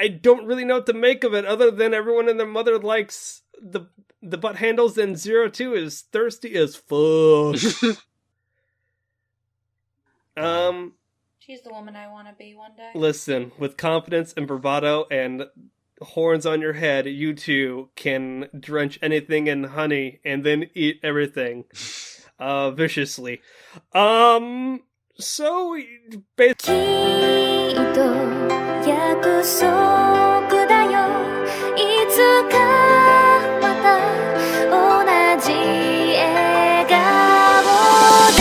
I don't really know what to make of it other than everyone and their mother likes the butt handles and 02 is thirsty as fuck. She's the woman I want to be one day. Listen, with confidence and bravado and horns on your head, you two can drench anything in honey and then eat everything viciously. So basically, 約束だよいつかまた同じ笑顔で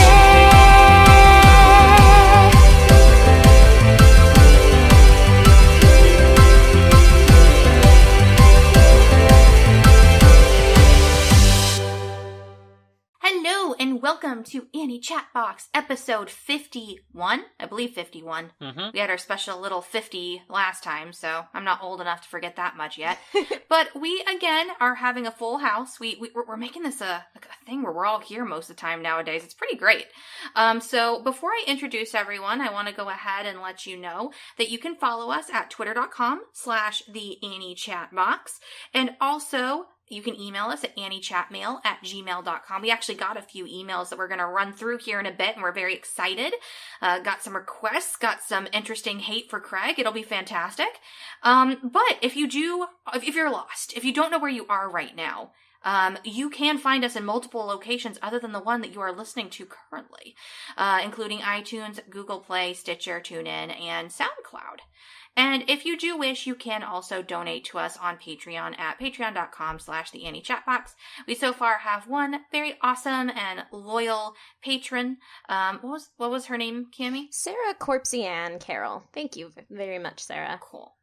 Hello and welcome to Annie Chatbox episode 51. I believe 51. Mm-hmm. We had our special little 50 last time, so I'm not old enough to forget that much yet. But we, again, are having a full house. We're making this a thing where we're all here most of the time nowadays. It's pretty great. So before I introduce everyone, I want to go ahead and let you know that you can follow us at twitter.com/theanniechatbox. And also, you can email us at anniechatmail@gmail.com. We actually got a few emails that we're going to run through here in a bit, and we're very excited. Got some requests, got some interesting hate for Craig. It'll be fantastic. But if you're lost, if you don't know where you are right now, you can find us in multiple locations other than the one that you are listening to currently, including iTunes, Google Play, Stitcher, TuneIn, and SoundCloud. And if you do wish, you can also donate to us on Patreon at patreon.com/theanniechatbox. We so far have one very awesome and loyal patron. What was her name, Cammie? Sarah Corpsey-Ann Carroll. Thank you very much, Sarah. Cool.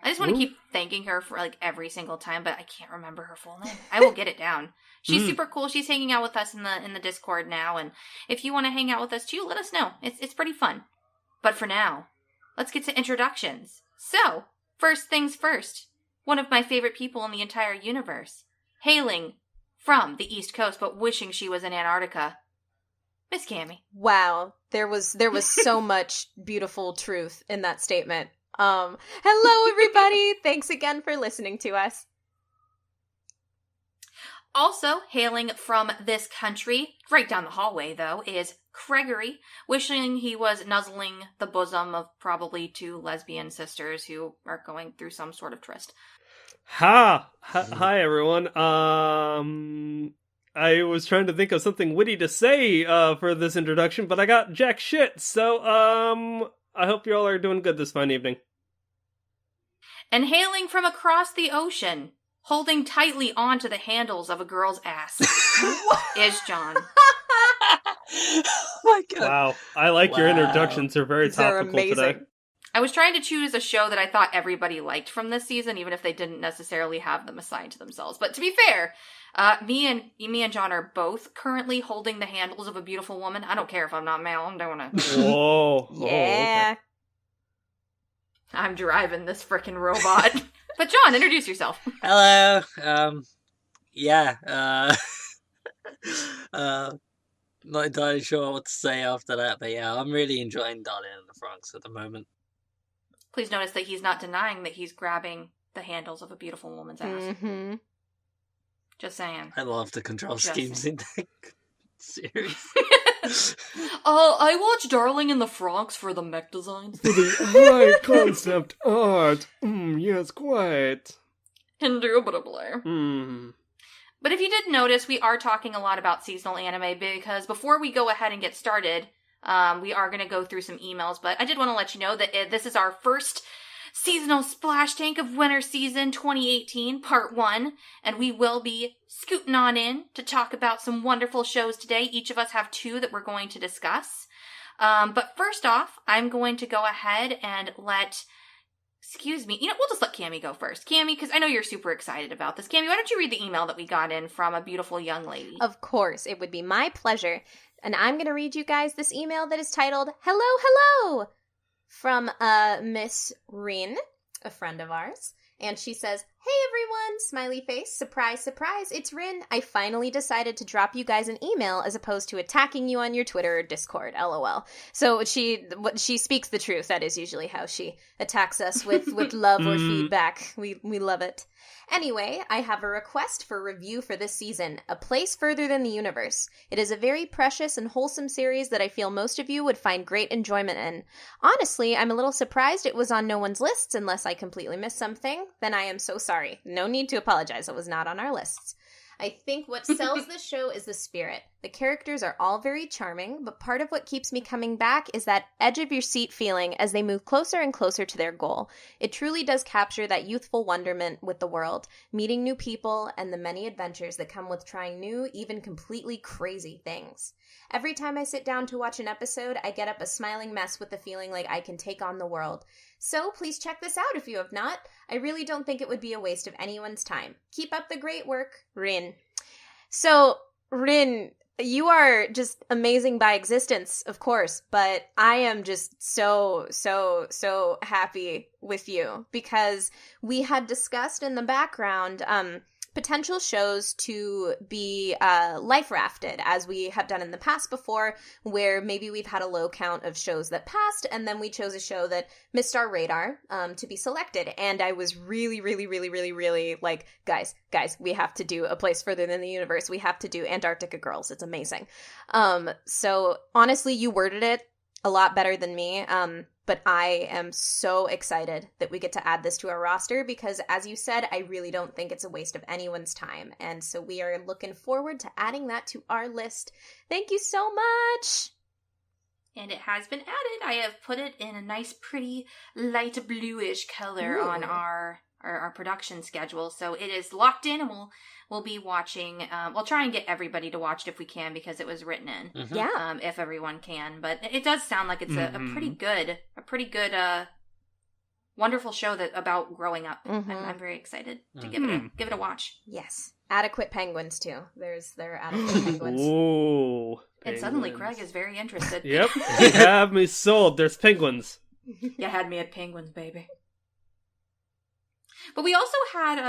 I just want to keep thanking her for every single time, but I can't remember her full name. I will get it down. She's super cool. She's hanging out with us in the Discord now, and if you want to hang out with us too, let us know. It's pretty fun. But for now, let's get to introductions. So, first things first, one of my favorite people in the entire universe, hailing from the East Coast but wishing she was in Antarctica, Miss Cammie. Wow, there was so much beautiful truth in that statement. Hello everybody, thanks again for listening to us. Also, hailing from this country, right down the hallway though, is Gregory, wishing he was nuzzling the bosom of probably two lesbian sisters who are going through some sort of tryst. Hi everyone. I was trying to think of something witty to say for this introduction, but I got jack shit. So I hope you all are doing good this fine evening. And hailing from across the ocean, holding tightly onto the handles of a girl's ass, is John. Oh my god. Wow. I like your introductions. They're very topical today. I was trying to choose a show that I thought everybody liked from this season, even if they didn't necessarily have them assigned to themselves. But to be fair, me and John are both currently holding the handles of a beautiful woman. I don't care if I'm not male. I'm doing it. Whoa. Yeah. Oh, okay. I'm driving this frickin' robot. But John, introduce yourself. Hello. Not entirely sure what to say after that, but yeah, I'm really enjoying Darling in the Franxx at the moment. Please notice that he's not denying that he's grabbing the handles of a beautiful woman's ass. Mm-hmm. Just saying. I love the control schemes in that series. I watched Darling in the Franxx for the mech designs. For the high concept art. Yes, quite. Indubitably. But if you did notice, we are talking a lot about seasonal anime because before we go ahead and get started, we are going to go through some emails. But I did want to let you know that this is our first seasonal splash tank of winter season 2018, part 1. And we will be scooting on in to talk about some wonderful shows today. Each of us have 2 that we're going to discuss. But first off, I'm going to go ahead and let... Excuse me. We'll just let Cammie go first. Cammie, because I know you're super excited about this. Cammie, why don't you read the email that we got in from a beautiful young lady? Of course, it would be my pleasure. And I'm going to read you guys this email that is titled, Hello, from Miss Rin, a friend of ours. And she says, Hey everyone, smiley face, surprise, surprise, it's Rin. I finally decided to drop you guys an email as opposed to attacking you on your Twitter or Discord, lol. So she speaks the truth. That is usually how she attacks us with love or feedback. We love it. Anyway, I have a request for review for this season, A Place Further Than the Universe. It is a very precious and wholesome series that I feel most of you would find great enjoyment in. Honestly, I'm a little surprised it was on no one's lists unless I completely missed something. Then I am so sorry. No need to apologize, it was not on our lists. I think what sells this show is the spirit. The characters are all very charming, but part of what keeps me coming back is that edge-of-your-seat feeling as they move closer and closer to their goal. It truly does capture that youthful wonderment with the world, meeting new people, and the many adventures that come with trying new, even completely crazy things. Every time I sit down to watch an episode, I get up a smiling mess with the feeling like I can take on the world. So please check this out if you have not. I really don't think it would be a waste of anyone's time. Keep up the great work, Rin. So, Rin, you are just amazing by existence, of course, but I am just so happy with you because we had discussed in the background potential shows to be life rafted, as we have done in the past before, where maybe we've had a low count of shows that passed, and then we chose a show that missed our radar to be selected. And I was really like, guys, we have to do A Place Further Than the Universe. We have to do Antarctica Girls. It's amazing. So honestly, you worded it a lot better than me. But I am so excited that we get to add this to our roster because, as you said, I really don't think it's a waste of anyone's time. And so we are looking forward to adding that to our list. Thank you so much! And it has been added. I have put it in a nice, pretty light bluish color on our production schedule. So it is locked in, and we'll be watching. We'll try and get everybody to watch it if we can because it was written in. Mm-hmm. Yeah. If everyone can, but it does sound like it's a pretty good, wonderful show about growing up. Mm-hmm. I'm very excited to give it a watch. Yes. Adequate penguins too. There are adequate penguins. Ooh. And suddenly Craig is very interested. Yep. You have me sold. There's penguins. You had me at penguins, baby. But we also had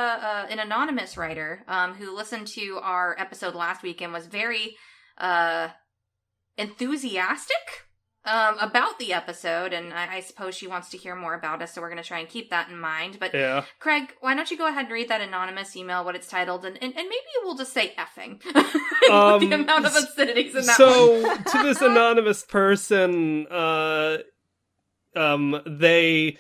an anonymous writer who listened to our episode last week and was very enthusiastic about the episode. And I suppose she wants to hear more about us, so we're going to try and keep that in mind. But yeah. Craig, why don't you go ahead and read that anonymous email, what it's titled, and maybe we'll just say effing. The amount of obscenities in that so, one. to this anonymous person, they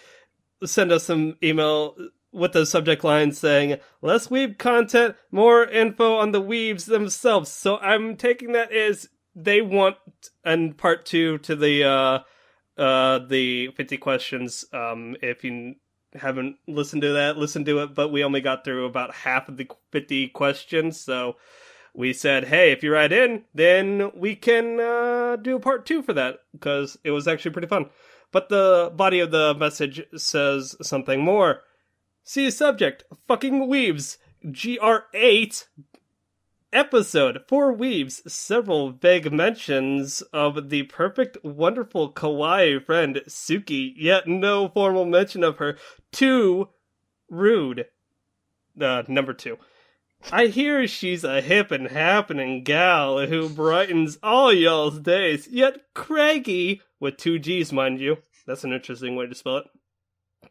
send us some email with the subject line saying, less weeb content, more info on the weebs themselves. So I'm taking that as they want a part 2 to the 50 questions. If you haven't listened to that, listen to it, but we only got through about half of the 50 questions, so we said, hey, if you write in, then we can do a part 2 for that, because it was actually pretty fun. But the body of the message says something more. See subject, fucking weebs, GR8 episode, 4 weebs, several vague mentions of the perfect, wonderful, kawaii friend, Suki, yet no formal mention of her. 2, rude. Number 2. I hear she's a hip and happening gal who brightens all y'all's days, yet Craigie, with 2 G's mind you, that's an interesting way to spell it,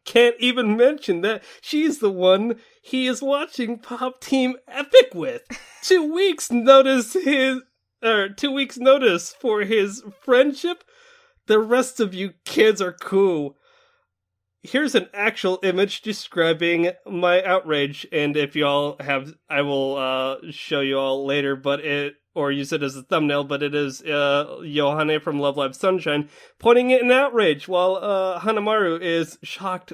can't even mention that she's the one he is watching Pop Team Epic with. 2 weeks notice for his friendship. The rest of you kids are cool. Here's an actual image describing my outrage, and if y'all have, I will show you all later, or use it as a thumbnail, but it is Yohane from Love Live Sunshine pointing it in outrage while Hanamaru is shocked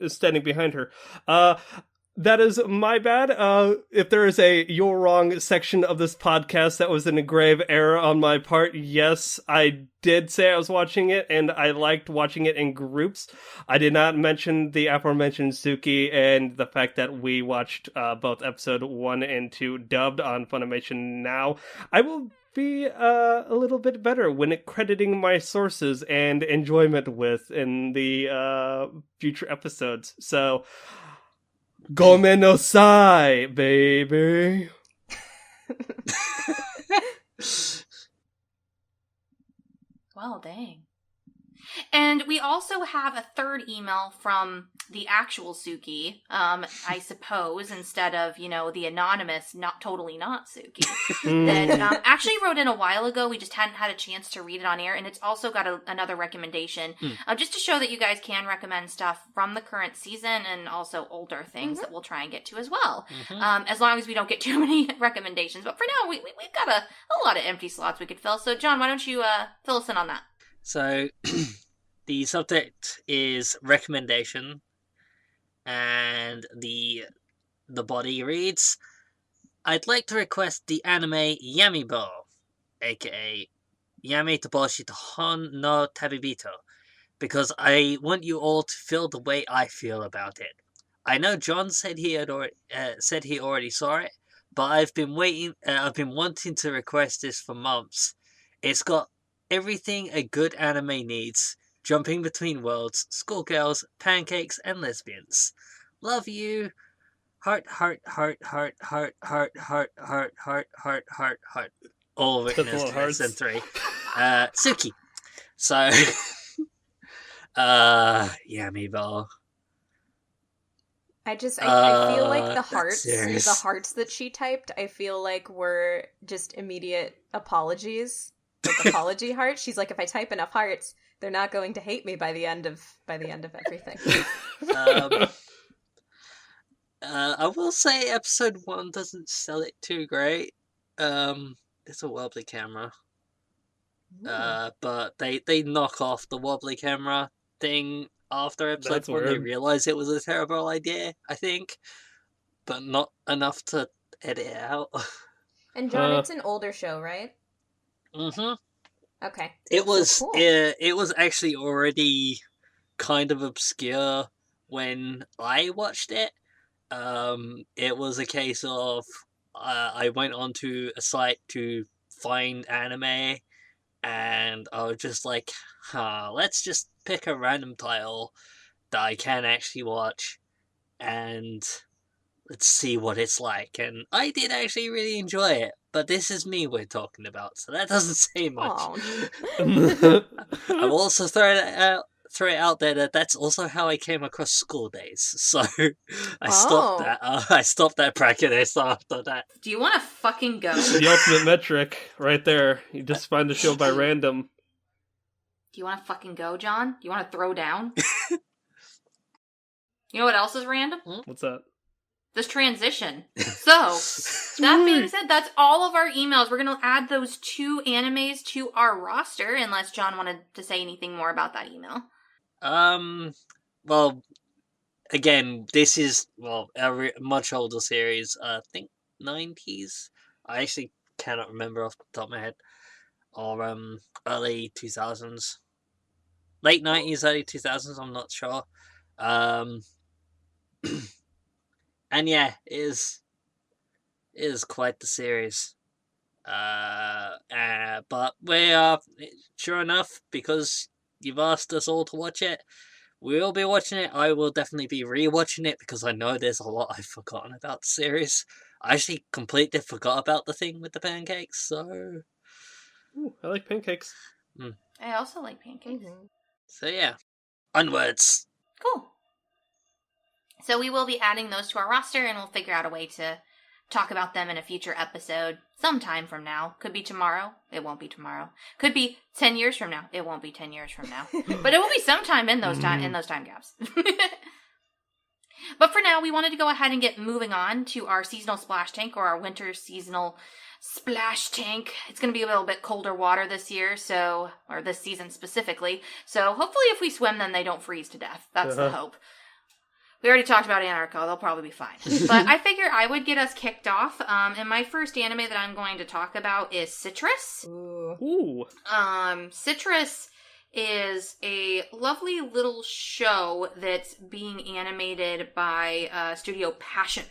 standing behind her. That is my bad. If there is a "you're wrong" section of this podcast, that was in a grave error on my part. Yes, I did say I was watching it, and I liked watching it in groups. I did not mention the aforementioned Suki and the fact that we watched both episode 1 and 2 dubbed on Funimation Now. I will be a little bit better when crediting my sources and enjoyment with in the future episodes. So Gomenosai, baby. Well, dang. And we also have a third email from the actual Suki, I suppose, instead of, the anonymous, not Suki, that actually wrote in a while ago. We just hadn't had a chance to read it on air, and it's also got another recommendation, just to show that you guys can recommend stuff from the current season and also older things that we'll try and get to as well, as long as we don't get too many recommendations. But for now, we've got a lot of empty slots we could fill. So, John, why don't you fill us in on that? So, the subject is recommendation, and the body reads, I'd like to request the anime Yamibo, aka Yami Toboshi to Hon no Tabibito, because I want you all to feel the way I feel about it. I know John said he already saw it, but I've been wanting to request this for months. It's got everything a good anime needs: jumping between worlds, schoolgirls, pancakes, and lesbians. Love you. Heart, heart, heart, heart, heart, heart, heart, heart, heart, heart, heart, heart. All written as less than 3. Suki. So, Yamibo. I feel like the hearts that she typed, I feel like were just immediate apologies. Like apology hearts. She's like, if I type enough hearts, they're not going to hate me by the end of everything. I will say episode 1 doesn't sell it too great. It's a wobbly camera. But they knock off the wobbly camera thing after episode 1. They realize it was a terrible idea, I think, but not enough to edit it out. And John, it's an older show, right? Mm-hmm. Okay. It was cool. it was actually already kind of obscure when I watched it. It was a case of I went onto a site to find anime, and I was just like, let's just pick a random title that I can actually watch, and let's see what it's like. And I did actually really enjoy it, but this is me we're talking about, so that doesn't say much. I'll also throw it out there that that's also how I came across School Days. So I stopped that. I stopped that practice after that. Do you want to fucking go? The ultimate metric, right there. You just find the show by random. Do you want to fucking go, John? Do you want to throw down? You know what else is random? What's that? This transition. So, that being said, that's all of our emails. We're going to add those 2 animes to our roster, unless John wanted to say anything more about that email. Well, again, this is, a much older series. I think 90s? I actually cannot remember off the top of my head. Or, early 2000s. Late 90s, early 2000s, I'm not sure. And yeah, it is quite the series. But we are, sure enough, because you've asked us all to watch it, we'll be watching it. I will definitely be rewatching it, because I know there's a lot I've forgotten about the series. I actually completely forgot about the thing with the pancakes, so... Ooh, I like pancakes. I also like pancakes. So yeah, onwards. Cool. So we will be adding those to our roster, and we'll figure out a way to talk about them in a future episode sometime from now. Could be tomorrow. It won't be tomorrow. Could be 10 years from now. It won't be 10 years from now. But it will be sometime in those time gaps. But for now, we wanted to go ahead and get moving on to our seasonal splash tank, or our winter seasonal splash tank. It's going to be a little bit colder water this year, or this season specifically. So hopefully if we swim, then they don't freeze to death. That's the hope. We already talked about Antarctica. They'll probably be fine. But I figure I would get us kicked off. And my first anime that I'm going to talk about is Citrus. Ooh. Citrus is a lovely little show that's being animated by Studio Passion.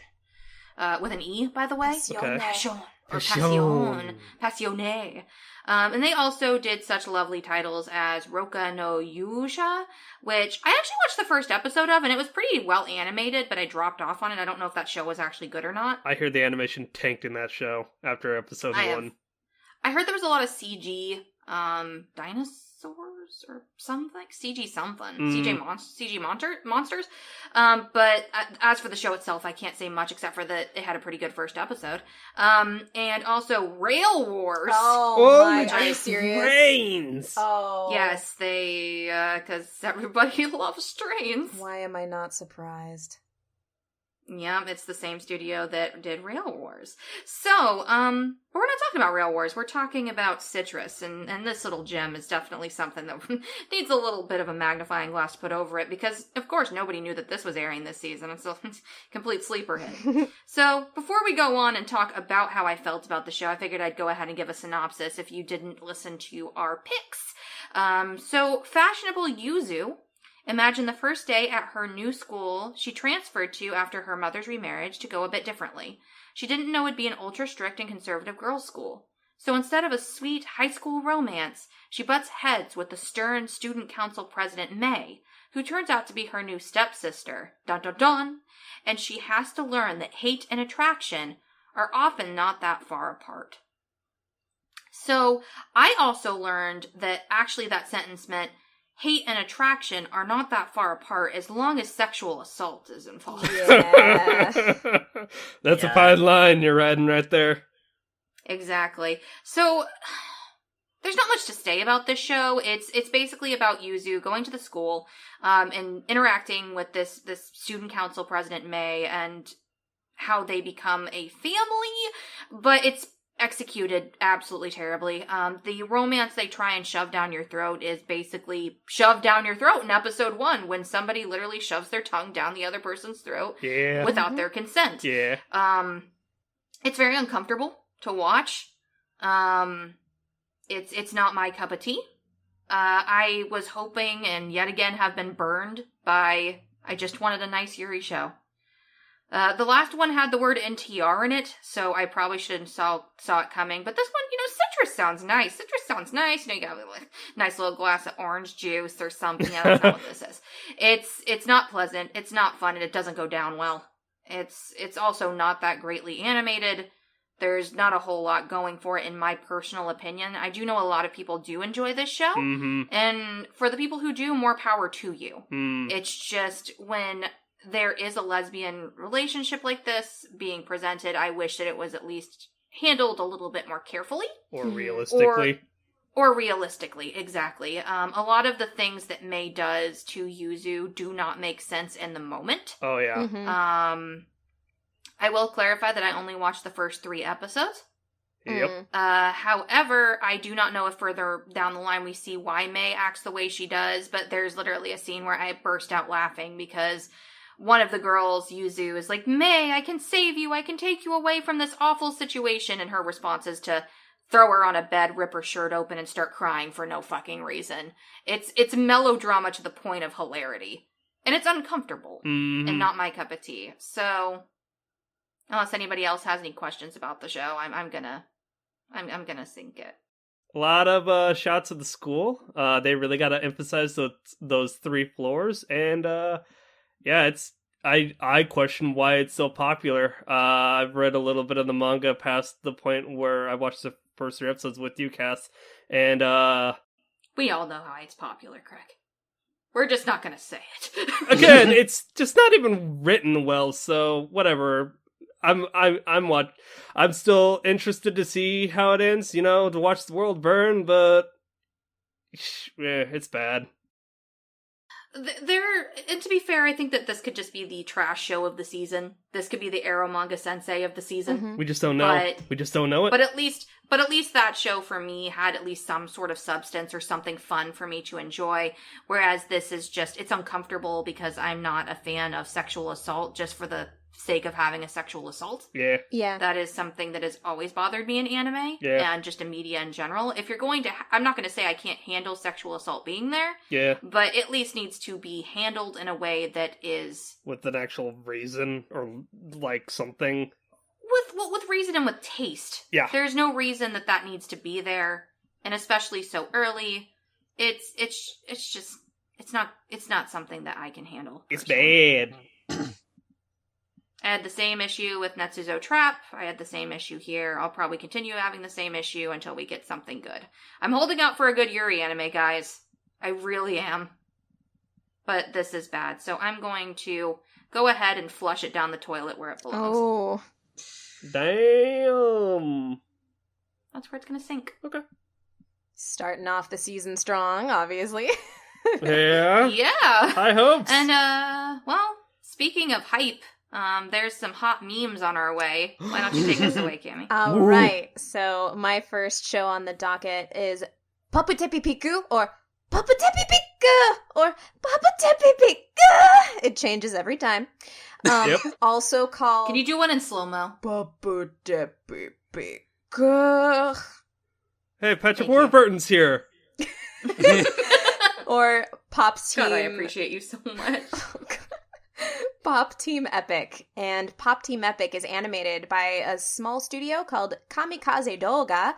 with an E, by the way. Passione. Passion. Or Passion. Passione. And they also did such lovely titles as Roka no Yusha, which I actually watched the first episode of, and it was pretty well animated, but I dropped off on it. I don't know if that show was actually good or not. I heard the animation tanked in that show after episode 1. I heard there was a lot of CG dinosaurs or something. CG something. CG monsters. But as for the show itself, I can't say much except for that it had a pretty good first episode. And also Rail Wars. Oh my, are you serious? Trains! Oh. Yes, they, because everybody loves trains. Why am I not surprised? Yeah, it's the same studio that did Rail Wars. So, but we're not talking about Rail Wars. We're talking about Citrus, and this little gem is definitely something that needs a little bit of a magnifying glass put over it, because, of course, nobody knew that this was airing this season. It's a complete sleeper hit. So, before we go on and talk about how I felt about the show, I figured I'd go ahead and give a synopsis if you didn't listen to our picks. So, fashionable Yuzu. Imagine the first day at her new school she transferred to after her mother's remarriage to go a bit differently. She didn't know it'd be an ultra-strict and conservative girls' school. So instead of a sweet high school romance, she butts heads with the stern student council president May, who turns out to be her new stepsister. Dun dun dun! And she has to learn that hate and attraction are often not that far apart. So I also learned that actually that sentence meant hate and attraction are not that far apart as long as sexual assault is involved. Yeah. That's a fine line you're riding right there. Exactly. So, there's not much to say about this show. It's basically about Yuzu going to the school, and interacting with this student council president May, and how they become a family, but it's executed absolutely terribly. The romance they try and shove down your throat is basically shoved down your throat in episode 1 when somebody literally shoves their tongue down the other person's throat without their consent. Yeah. It's very uncomfortable to watch. It's not my cup of tea. I was hoping and yet again have been burned by I just wanted a nice Yuri show. The last one had the word NTR in it, so I probably shouldn't saw it coming. But this one, citrus sounds nice. Citrus sounds nice. You got a nice little glass of orange juice or something. Yeah, that's not what this is. It's not pleasant. It's not fun, and it doesn't go down well. It's also not that greatly animated. There's not a whole lot going for it, in my personal opinion. I do know a lot of people do enjoy this show, and for the people who do, more power to you. It's just when there is a lesbian relationship like this being presented, I wish that it was at least handled a little bit more carefully. Or realistically. Or realistically, exactly. A lot of the things that May does to Yuzu do not make sense in the moment. Oh, yeah. I will clarify that I only watched the first 3 episodes. Yep. However, I do not know if further down the line we see why May acts the way she does, but there's literally a scene where I burst out laughing because one of the girls, Yuzu, is like, May, I can save you. I can take you away from this awful situation. And her response is to throw her on a bed, rip her shirt open, and start crying for no fucking reason. It's melodrama to the point of hilarity. And it's uncomfortable. And not my cup of tea. So, unless anybody else has any questions about the show, I'm gonna sink it. A lot of shots of the school. They really got to emphasize those 3 floors. And, yeah, I question why it's so popular. I've read a little bit of the manga past the point where I watched the first 3 episodes with you, Cass, and we all know how it's popular, Craig. We're just not gonna say it. Again, it's just not even written well, so whatever. I'm still interested to see how it ends, to watch the world burn, but it's bad. And to be fair, I think that this could just be the trash show of the season. This could be the Arrow Manga Sensei of the season. We just don't know. We just don't know it. But at least that show for me had at least some sort of substance or something fun for me to enjoy. Whereas this is it's uncomfortable because I'm not a fan of sexual assault just for the sake of having a sexual assault. Yeah. That is something that has always bothered me in anime and just in media in general. If you're going to, I'm not going to say I can't handle sexual assault being there. Yeah. But it at least needs to be handled in a way that is with an actual reason or like something. with reason and with taste. Yeah. There's no reason that needs to be there, and especially so early. It's not something that I can handle. It's personally. bad. I had the same issue with Netsuzo Trap. I had the same issue here. I'll probably continue having the same issue until we get something good. I'm holding out for a good Yuri anime, guys. I really am. But this is bad, so I'm going to go ahead and flush it down the toilet where it belongs. Oh. Damn. That's where it's going to sink. Okay. Starting off the season strong, obviously. Yeah. Yeah. High hopes. And, well, speaking of hype, there's some hot memes on our way. Why don't you take us away, Cammy? All right. So my first show on the docket is Poputepipikku or Poputepipikku or Poputepipikku. It changes every time. Yep. Also called Can you do one in slow-mo? Poputepipikku. Hey, Patrick Thank you. Warburton's here. Or Pop's Team. God, I appreciate you so much. Pop Team Epic. And Pop Team Epic is animated by a small studio called Kamikaze Doga.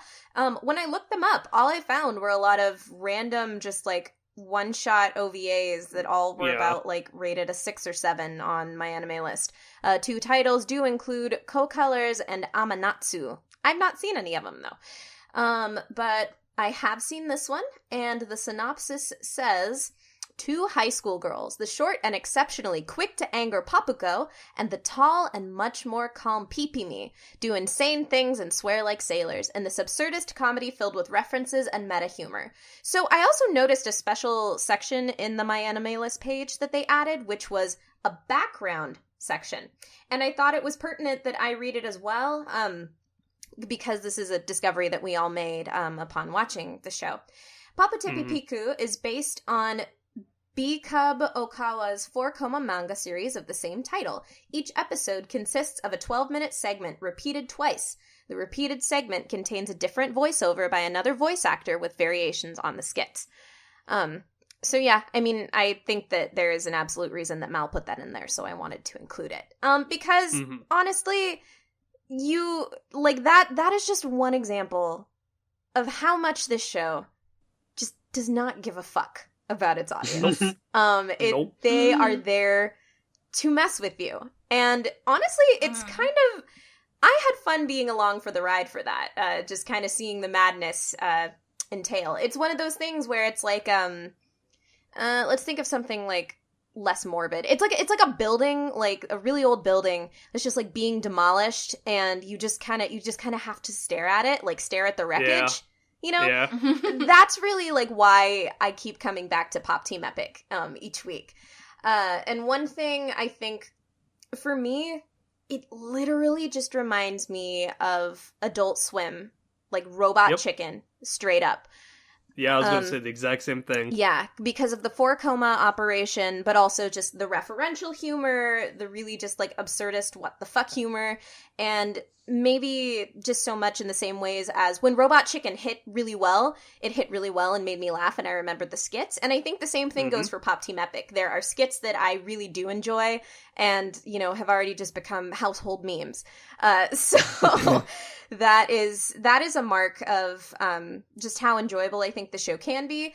When I looked them up, all I found were a lot of random, just like one-shot OVAs that all were about like rated a 6 or 7 on my anime list. 2 titles do include Co-Colors and Amanatsu. I've not seen any of them though. But I have seen this one, and the synopsis says, 2 high school girls, the short and exceptionally quick-to-anger Papuko, and the tall and much more calm Pipimi, do insane things and swear like sailors, in this absurdist comedy filled with references and meta-humor. So I also noticed a special section in the My Anime List page that they added, which was a background section. And I thought it was pertinent that I read it as well, because this is a discovery that we all made upon watching the show. Poputepipikku is based on B-Cub Okawa's 4-koma manga series of the same title. Each episode consists of a 12-minute segment repeated twice. The repeated segment contains a different voiceover by another voice actor with variations on the skits. So yeah, I mean, I think that there is an absolute reason that Mal put that in there, so I wanted to include it. Because, honestly, that is just one example of how much this show just does not give a fuck about its audience. Nope. They are there to mess with you. And honestly, it's kind of, I had fun being along for the ride for that. Just kind of seeing the madness entail. It's one of those things where it's like, let's think of something like less morbid. It's like a building, like a really old building that's just like being demolished, and you just kind of have to stare at it, like stare at the wreckage. Yeah. You know, Yeah. that's really like why I keep coming back to Pop Team Epic each week. And one thing I think for me, it literally just reminds me of Adult Swim, like Robot Chicken, straight up. Yeah, I was going to say the exact same thing. Yeah, because of the 4-koma operation, but also just the referential humor, the really just like absurdist what the fuck humor, and maybe just so much in the same ways as when Robot Chicken hit really well and made me laugh, and I remembered the skits. And I think the same thing goes for Pop Team Epic. There are skits that I really do enjoy and, you know, have already just become household memes. So that is a mark of just how enjoyable I think the show can be.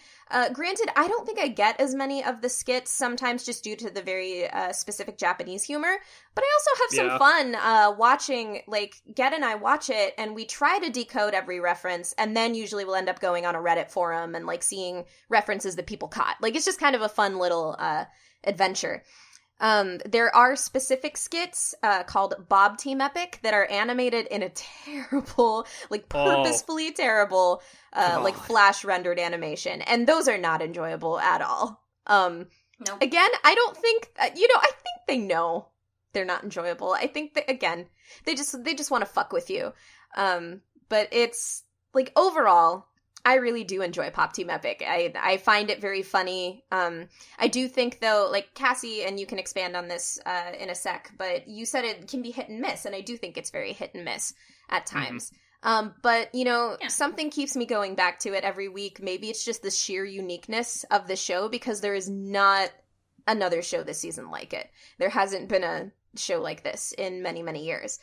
Granted, I don't think I get as many of the skits, sometimes just due to the very specific Japanese humor, but I also have some fun watching, like, Get and I watch it, and we try to decode every reference, and then usually we'll end up going on a Reddit forum and, like, seeing references that people caught. Like, it's just kind of a fun little adventure. There are specific skits called Bob Team Epic that are animated in a terrible, like purposefully terrible, like flash rendered animation, and those are not enjoyable at all. Nope. Again, I don't think I think they know they're not enjoyable. I think that, again, they just want to fuck with you. But it's like, overall, I really do enjoy Pop Team Epic. I find it very funny. I do think, though, like Cassie, and you can expand on this in a sec, but you said it can be hit and miss, and I do think it's very hit and miss at times. But, you know, something keeps me going back to it every week. Maybe it's just the sheer uniqueness of the show, because there is not another show this season like it. There hasn't been a show like this in many, many years.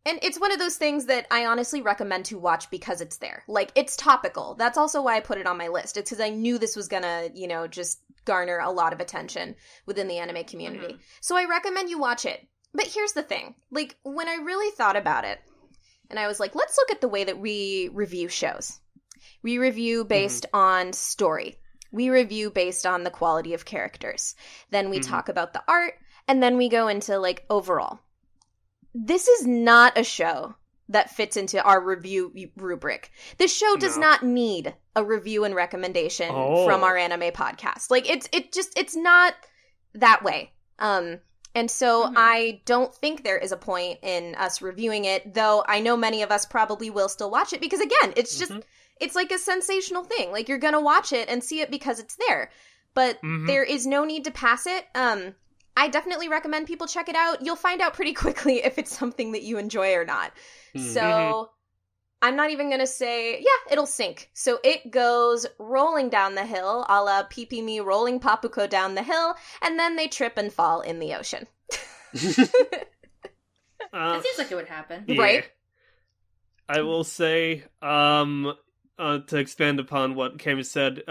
And it's one of those things that I honestly recommend to watch because it's there. Like, it's topical. That's also why I put it on my list. It's because I knew this was gonna, just garner a lot of attention within the anime community. So I recommend you watch it. But here's the thing. Like, when I really thought about it, and I was like, let's look at the way that we review shows. We review based on story. We review based on the quality of characters. Then we talk about the art, and then we go into, like, overall. This is not a show that fits into our review rubric. This show does not need a review and recommendation from our anime podcast. Like, it's not that way. And so I don't think there is a point in us reviewing it, though I know many of us probably will still watch it because, again, it's just, it's like a sensational thing. Like, you're gonna watch it and see it because it's there. But there is no need to pass it. I definitely recommend people check it out. You'll find out pretty quickly if it's something that you enjoy or not. So I'm not even going to say, yeah, it'll sink. So it goes rolling down the hill, a la Pee Me rolling Papuko down the hill, and then they trip and fall in the ocean. It seems like it would happen. Yeah. Right? I will say, to expand upon what Kami said,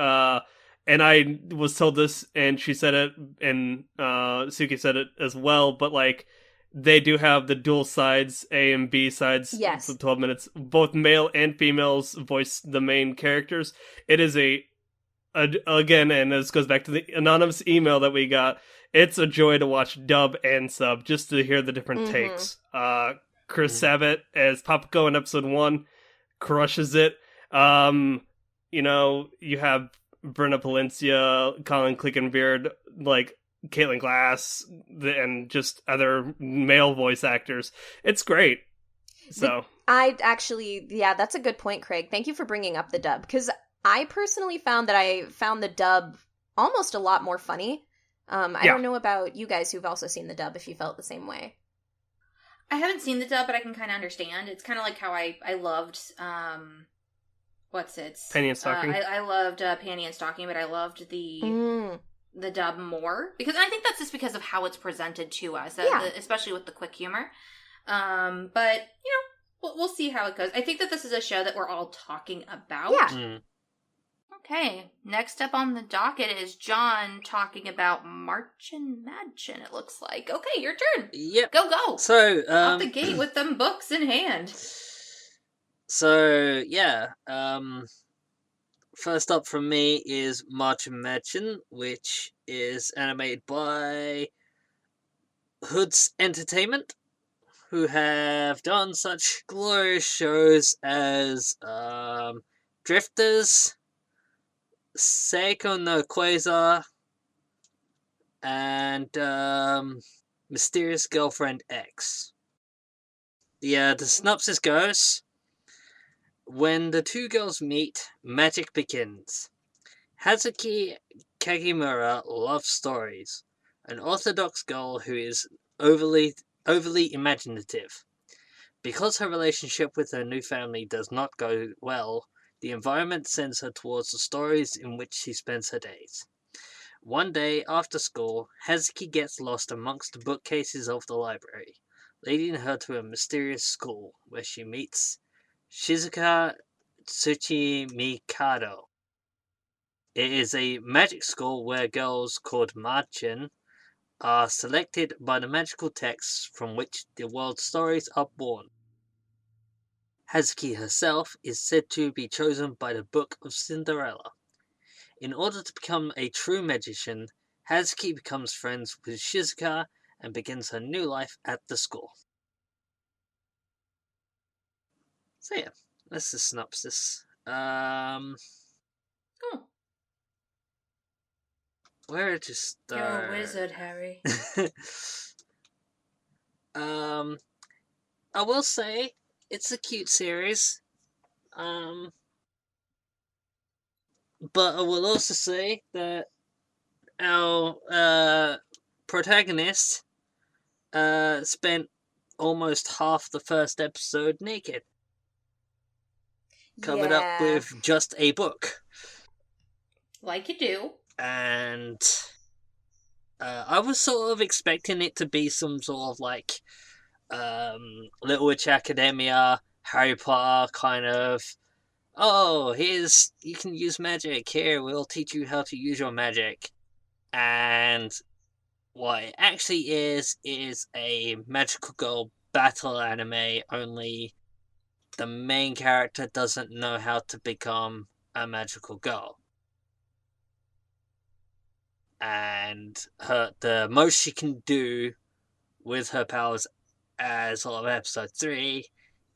and I was told this, and she said it, and Suki said it as well, but, like, they do have the dual sides, A and B sides, Yes. for 12 minutes. Both male and females voice the main characters. It is again, and this goes back to the anonymous email that we got, it's a joy to watch dub and sub, just to hear the different takes. Chris Sabat as Papuko in episode 1 crushes it. You have Brenna Palencia, Colin Clickenbeard, like Caitlin Glass, and just other male voice actors. It's great. So I actually, that's a good point, Craig. Thank you for bringing up the dub, because I personally found that I found the dub almost a lot more funny. I don't know about you guys who've also seen the dub, if you felt the same way. I haven't seen the dub, but I can kind of understand. It's kind of like how I loved, Penny and Stocking. I loved Panty and Stocking, but I loved the dub more. And I think that's just because of how it's presented to us, especially with the quick humor. But, we'll see how it goes. I think that this is a show that we're all talking about. Yeah. Okay, next up on the docket is John talking about Mädchen, it looks like. Okay, your turn. Yep. Go. So, out the gate with them books in hand. So, first up from me is Mädchen, which is animated by Hood's Entertainment, who have done such glorious shows as Drifters, Seiko no Quasar, and Mysterious Girlfriend X. The synopsis goes: when the two girls meet, magic begins. Hazuki Kagimura loves stories, an orthodox girl who is overly imaginative. Because her relationship with her new family does not go well, the environment sends her towards the stories in which she spends her days. One day, after school, Hazuki gets lost amongst the bookcases of the library, leading her to a mysterious school where she meets Shizuka Tsuchimikado. It is a magic school where girls called Mädchen are selected by the magical texts from which the world's stories are born. Hazuki herself is said to be chosen by the Book of Cinderella. In order to become a true magician, Hazuki becomes friends with Shizuka and begins her new life at the school. So yeah, that's the synopsis. Where to start? You're a wizard, Harry. I will say it's a cute series. But I will also say that our protagonist spent almost half the first episode naked. Covered up with just a book. Like you do. And I was sort of expecting it to be some sort of like Little Witch Academia, Harry Potter kind of, oh, here's, you can use magic, here, we'll teach you how to use your magic. And what it actually is a magical girl battle anime, only the main character doesn't know how to become a magical girl. And the most she can do with her powers as of episode 3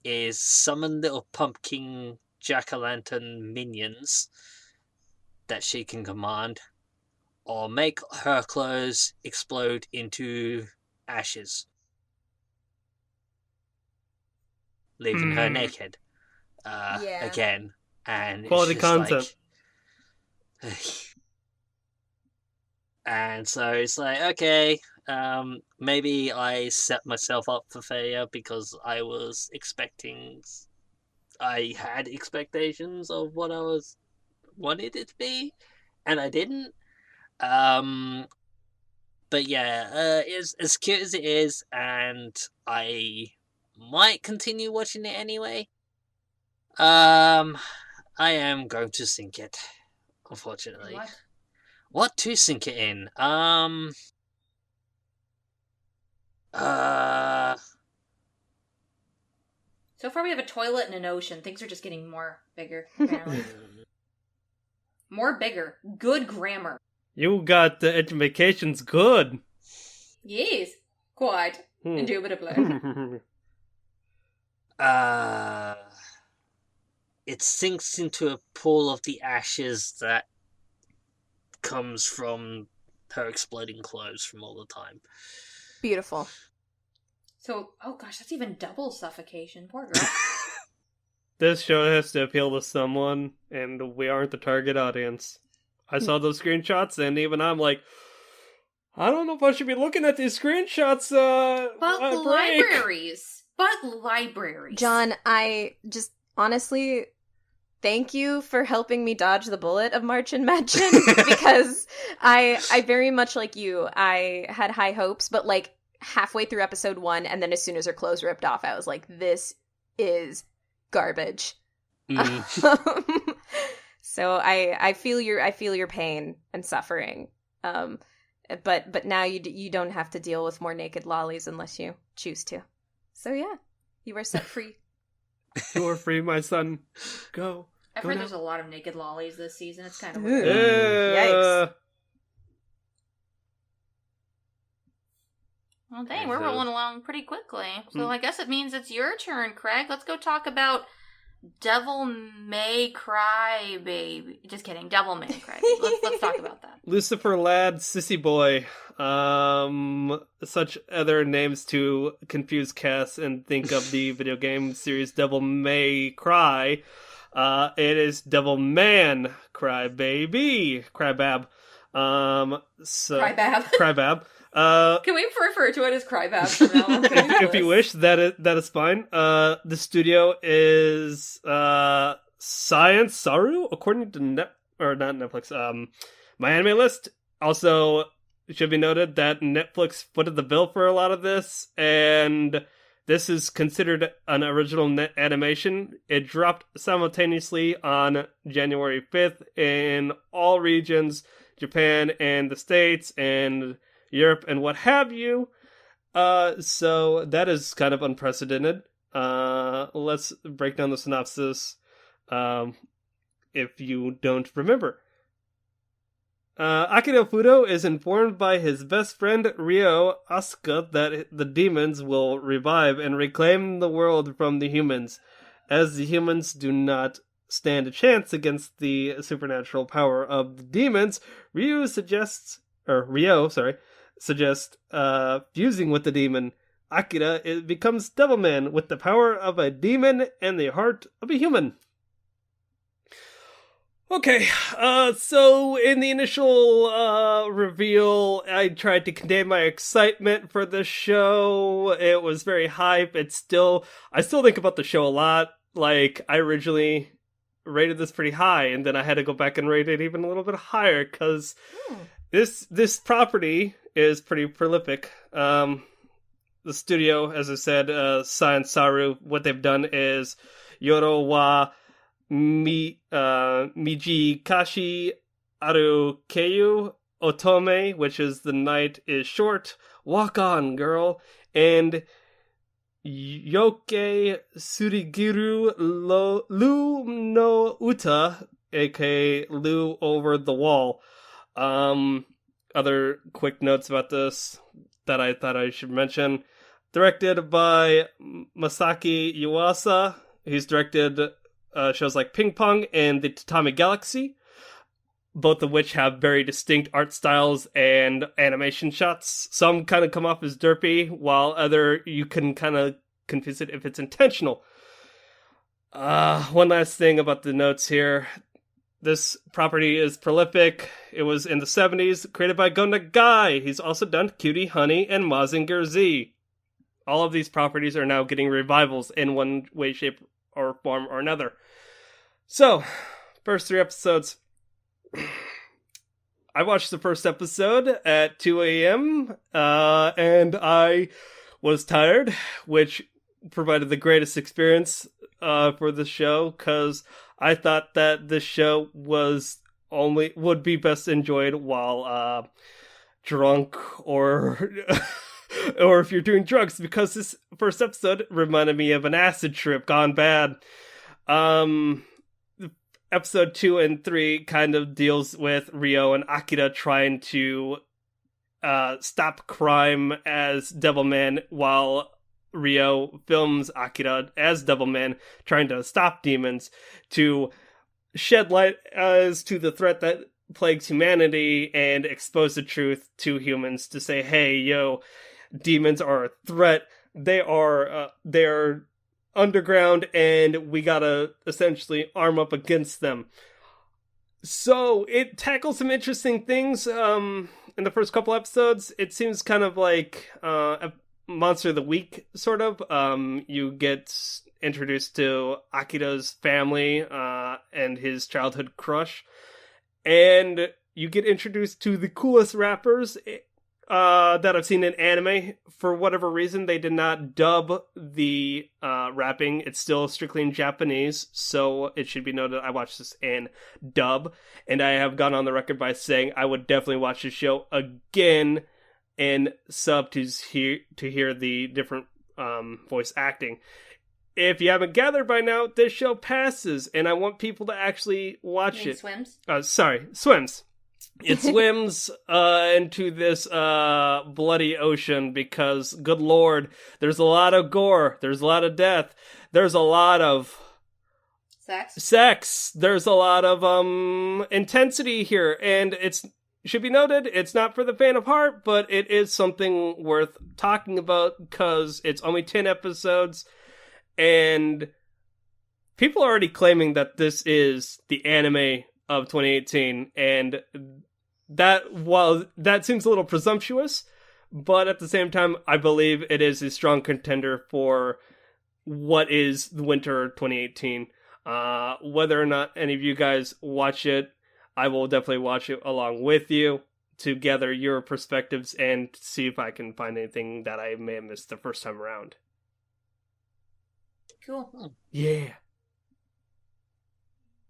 is summon little pumpkin jack-o'-lantern minions that she can command, or make her clothes explode into ashes, leaving her naked again. And Quality it's just content. And so it's like, okay, maybe I set myself up for failure because I had expectations of what I wanted it to be, and I didn't. But yeah, it's as cute as it is, and I might continue watching it anyway. I am going to sink it, unfortunately. What to sink it in? So far we have a toilet and an ocean. Things are just getting more bigger, apparently. More bigger. Good grammar. You got the education's good. Yes. Quite. Indubitably. It sinks into a pool of the ashes that comes from her exploding clothes from all the time. Beautiful. So, oh gosh, that's even double suffocation. Poor girl. This show has to appeal to someone, and we aren't the target audience. I saw those screenshots, and even I'm like, I don't know if I should be looking at these screenshots. But libraries. But libraries. John, I just honestly thank you for helping me dodge the bullet of Mädchen, because I very much like you. I had high hopes, but like halfway through episode 1, and then as soon as her clothes ripped off, I was like, this is garbage. So I feel your pain and suffering. But now you don't have to deal with more naked lollies unless you choose to. So yeah, you are set free. You are free, my son. Go. I've Go heard now. there's a lot of naked lollies this season. It's kind of Ooh. weird. Yikes. Well, dang, we're rolling along pretty quickly. So I guess it means it's your turn, Craig. Let's go talk about Devil May Cry Baby. Just kidding. Devil May Cry Baby. Let's talk about that. Lucifer Lad, Sissy Boy. Such other names to confuse Cass and think of the video game series Devil May Cry. It is Devil Man Cry Baby. Crybab. Crybab. Crybab. Can we refer to it as Crybab from now on? If you wish, that is fine. The studio is Science Saru, according to not Netflix. My anime list. Also, it should be noted that Netflix footed the bill for a lot of this, and this is considered an original net animation. It dropped simultaneously on January 5th in all regions, Japan and the States and Europe and what have you. So that is kind of unprecedented. Let's break down the synopsis if you don't remember. Akira Fudo is informed by his best friend Ryo Asuka that the demons will revive and reclaim the world from the humans. As the humans do not stand a chance against the supernatural power of the demons, Ryo suggests fusing with the demon. Akira becomes Devilman with the power of a demon and the heart of a human. Okay, so in the initial reveal, I tried to contain my excitement for the show. It was very hype. I still think about the show a lot. Like, I originally rated this pretty high, and then I had to go back and rate it even a little bit higher, because this property is pretty prolific. the studio, as I said, Science Saru, what they've done is Yoro wa Mijikashi Aru Keiyu Otome, which is the night is short, walk on, girl, and Yoke Surigiru Lu no Uta, aka Lu over the wall. Other quick notes about this that I thought I should mention. Directed by Masaki Yuasa. He's directed shows like Ping Pong and the Tatami Galaxy, both of which have very distinct art styles and animation shots. Some kind of come off as derpy, while other you can kind of confuse it if it's intentional. One last thing about the notes here. This property is prolific. It was in the 70s, created by Go Nagai. He's also done Cutie Honey and Mazinger Z. All of these properties are now getting revivals in one way, shape, or form or another. So, first 3 episodes. I watched the first episode at 2 a.m. And I was tired, which provided the greatest experience for the show, because I thought that this show would be best enjoyed while drunk or or if you're doing drugs, because this first episode reminded me of an acid trip gone bad. Episode 2 and 3 kind of deals with Ryo and Akira trying to stop crime as Devilman, while Ryo films Akira as Devilman trying to stop demons, to shed light as to the threat that plagues humanity and expose the truth to humans, to say, hey, yo, demons are a threat. They're underground, and we gotta essentially arm up against them. So it tackles some interesting things in the first couple episodes. It seems kind of like a Monster of the Week, sort of. You get introduced to Akira's family and his childhood crush, and you get introduced to the coolest rappers that I've seen in anime. For whatever reason, they did not dub the rapping. It's still strictly in Japanese, so it should be noted I watched this in dub, and I have gone on the record by saying I would definitely watch the show again in sub to hear the different voice acting. If you haven't gathered by now, this show passes, and I want people to actually watch it. Swims? Swims. It swims into this bloody ocean because, good lord, there's a lot of gore, there's a lot of death, there's a lot of sex, there's a lot of intensity here, and it should be noted, it's not for the faint of heart, but it is something worth talking about because it's only 10 episodes, and people are already claiming that this is the anime of 2018, and that, while that seems a little presumptuous, but at the same time, I believe it is a strong contender for what is the winter 2018. Whether or not any of you guys watch it, I will definitely watch it along with you to gather your perspectives and see if I can find anything that I may have missed the first time around. Cool. Yeah.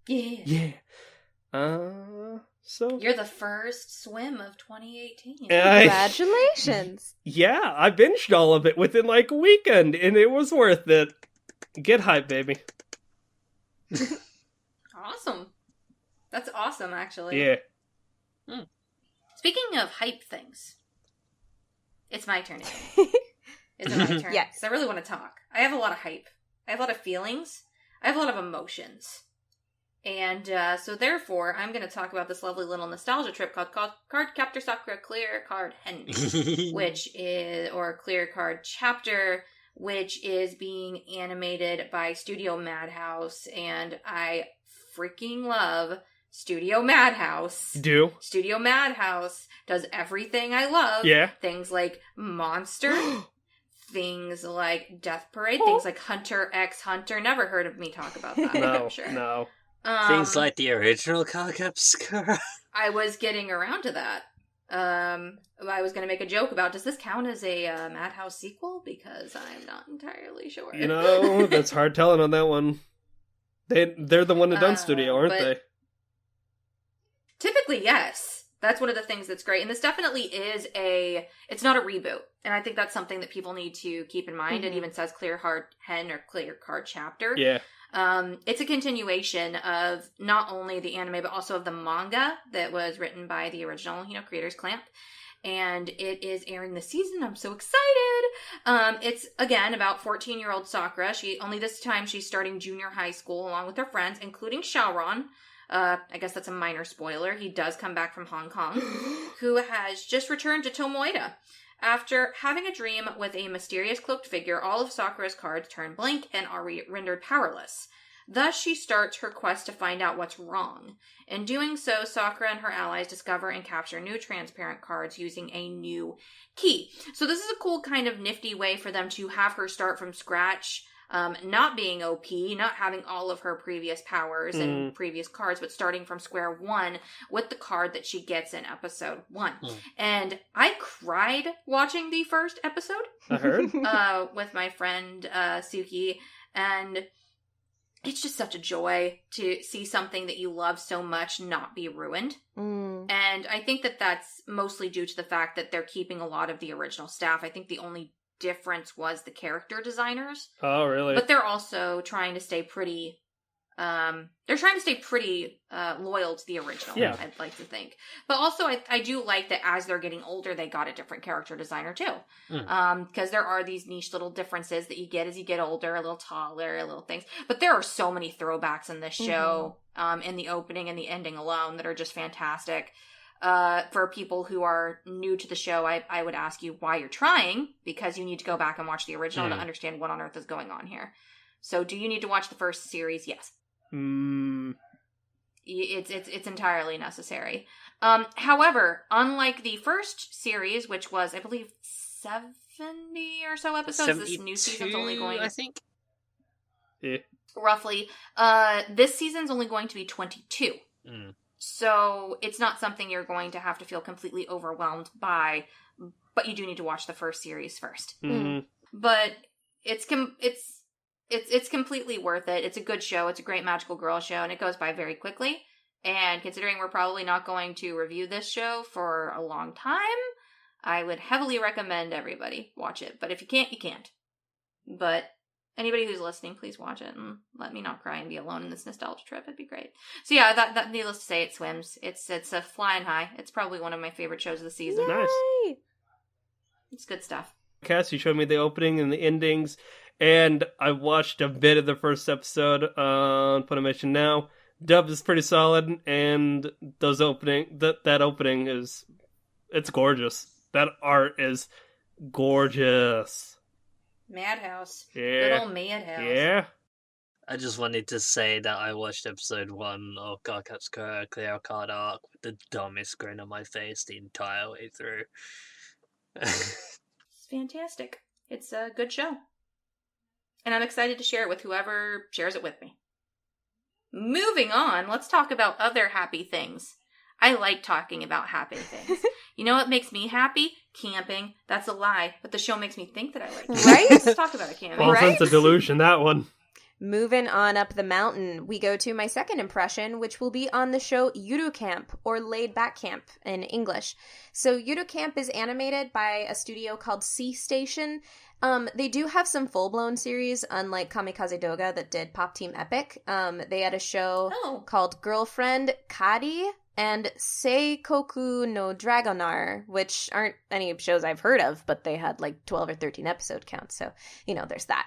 Yeah. So You're the first swim of 2018. Congratulations. Yeah, I binged all of it within like a weekend, and it was worth it. Get hyped, baby. Awesome. That's awesome, actually. Yeah. Speaking of hype things, it's my turn again. Is it my turn? Yes. 'Cause I really want to talk. I have a lot of hype. I have a lot of feelings. I have a lot of emotions. And so therefore, I'm going to talk about this lovely little nostalgia trip called Cardcaptor Sakura Clear Card-hen, which is, or Clear Card Chapter, which is being animated by Studio Madhouse. And I freaking love Studio Madhouse. Do? Studio Madhouse does everything I love. Yeah. Things like Monster, things like Death Parade, things like Hunter x Hunter. Never heard of me talk about that, I'm sure. Things like the original Cardcaptor. I was getting around to that. I was going to make a joke about, does this count as a Madhouse sequel? Because I'm not entirely sure. You know, that's hard telling on that one. They're the one and done studio, aren't they? Typically, yes. That's one of the things that's great. And this definitely is it's not a reboot. And I think that's something that people need to keep in mind. It even says Card-hen or Cardcaptor. Yeah. It's a continuation of not only the anime, but also of the manga that was written by the original, creators, Clamp. And it is airing this season. I'm so excited. It's, again, about 14-year-old Sakura. This time she's starting junior high school along with her friends, including Shaoran. I guess that's a minor spoiler. He does come back from Hong Kong, who has just returned to Tomoeda. After having a dream with a mysterious cloaked figure, all of Sakura's cards turn blank and are rendered powerless. Thus, she starts her quest to find out what's wrong. In doing so, Sakura and her allies discover and capture new transparent cards using a new key. So this is a cool kind of nifty way for them to have her start from scratch, not being OP, not having all of her previous powers and previous cards, but starting from square one with the card that she gets in episode 1. And I cried watching the first episode. I heard. With my friend Suki, and it's just such a joy to see something that you love so much not be ruined. And I think that that's mostly due to the fact that they're keeping a lot of the original staff. I think the only difference was the character designers. Oh, really? But they're also trying to stay pretty loyal to the original, Yeah. I'd like to think. But also, I do like that as they're getting older, they got a different character designer, too. Because there are these niche little differences that you get as you get older, a little taller, little things. But there are so many throwbacks in this show, in the opening and the ending alone, that are just fantastic. For people who are new to the show, I would ask you why you're trying, because you need to go back and watch the original to understand what on earth is going on here. So do you need to watch the first series? Yes. It's entirely necessary. However, unlike the first series, which was, I believe, 70 or so episodes, this new season's only going... I think. Yeah. Roughly. This season's only going to be 22. So it's not something you're going to have to feel completely overwhelmed by, but you do need to watch the first series first. But it's completely worth it. It's a good show. It's a great magical girl show, and it goes by very quickly. And considering we're probably not going to review this show for a long time, I would heavily recommend everybody watch it. But if you can't, you can't. But anybody who's listening, please watch it and let me not cry and be alone in this nostalgia trip. It'd be great. So yeah, that needless to say, it swims. It's a flying high. It's probably one of my favorite shows of the season. Nice. It's good stuff. Cass, you showed me the opening and the endings, and I watched a bit of the first episode on Funimation Now. Dub is pretty solid, and that opening it's gorgeous. That art is gorgeous. Madhouse. Yeah. Good old Madhouse. Yeah. I just wanted to say that I watched episode 1 of Cardcaptor Clear Card Arc with the dumbest grin on my face the entire way through. It's fantastic. It's a good show. And I'm excited to share it with whoever shares it with me. Moving on, let's talk about other happy things. I like talking about happy things. You know what makes me happy? Camping. That's a lie, but the show makes me think that I like camping. Right? Let's talk about it, camping. False sense of delusion, that one. Moving on up the mountain, we go to my second impression, which will be on the show Yuru Camp, or Laid Back Camp in English. So Yuru Camp is animated by a studio called Sea Station. They do have some full-blown series, unlike Kamikaze Doga that did Pop Team Epic. They had a show called Girlfriend Kari and Seikoku no Dragonar, which aren't any shows I've heard of, but they had like 12 or 13 episode counts, so, there's that.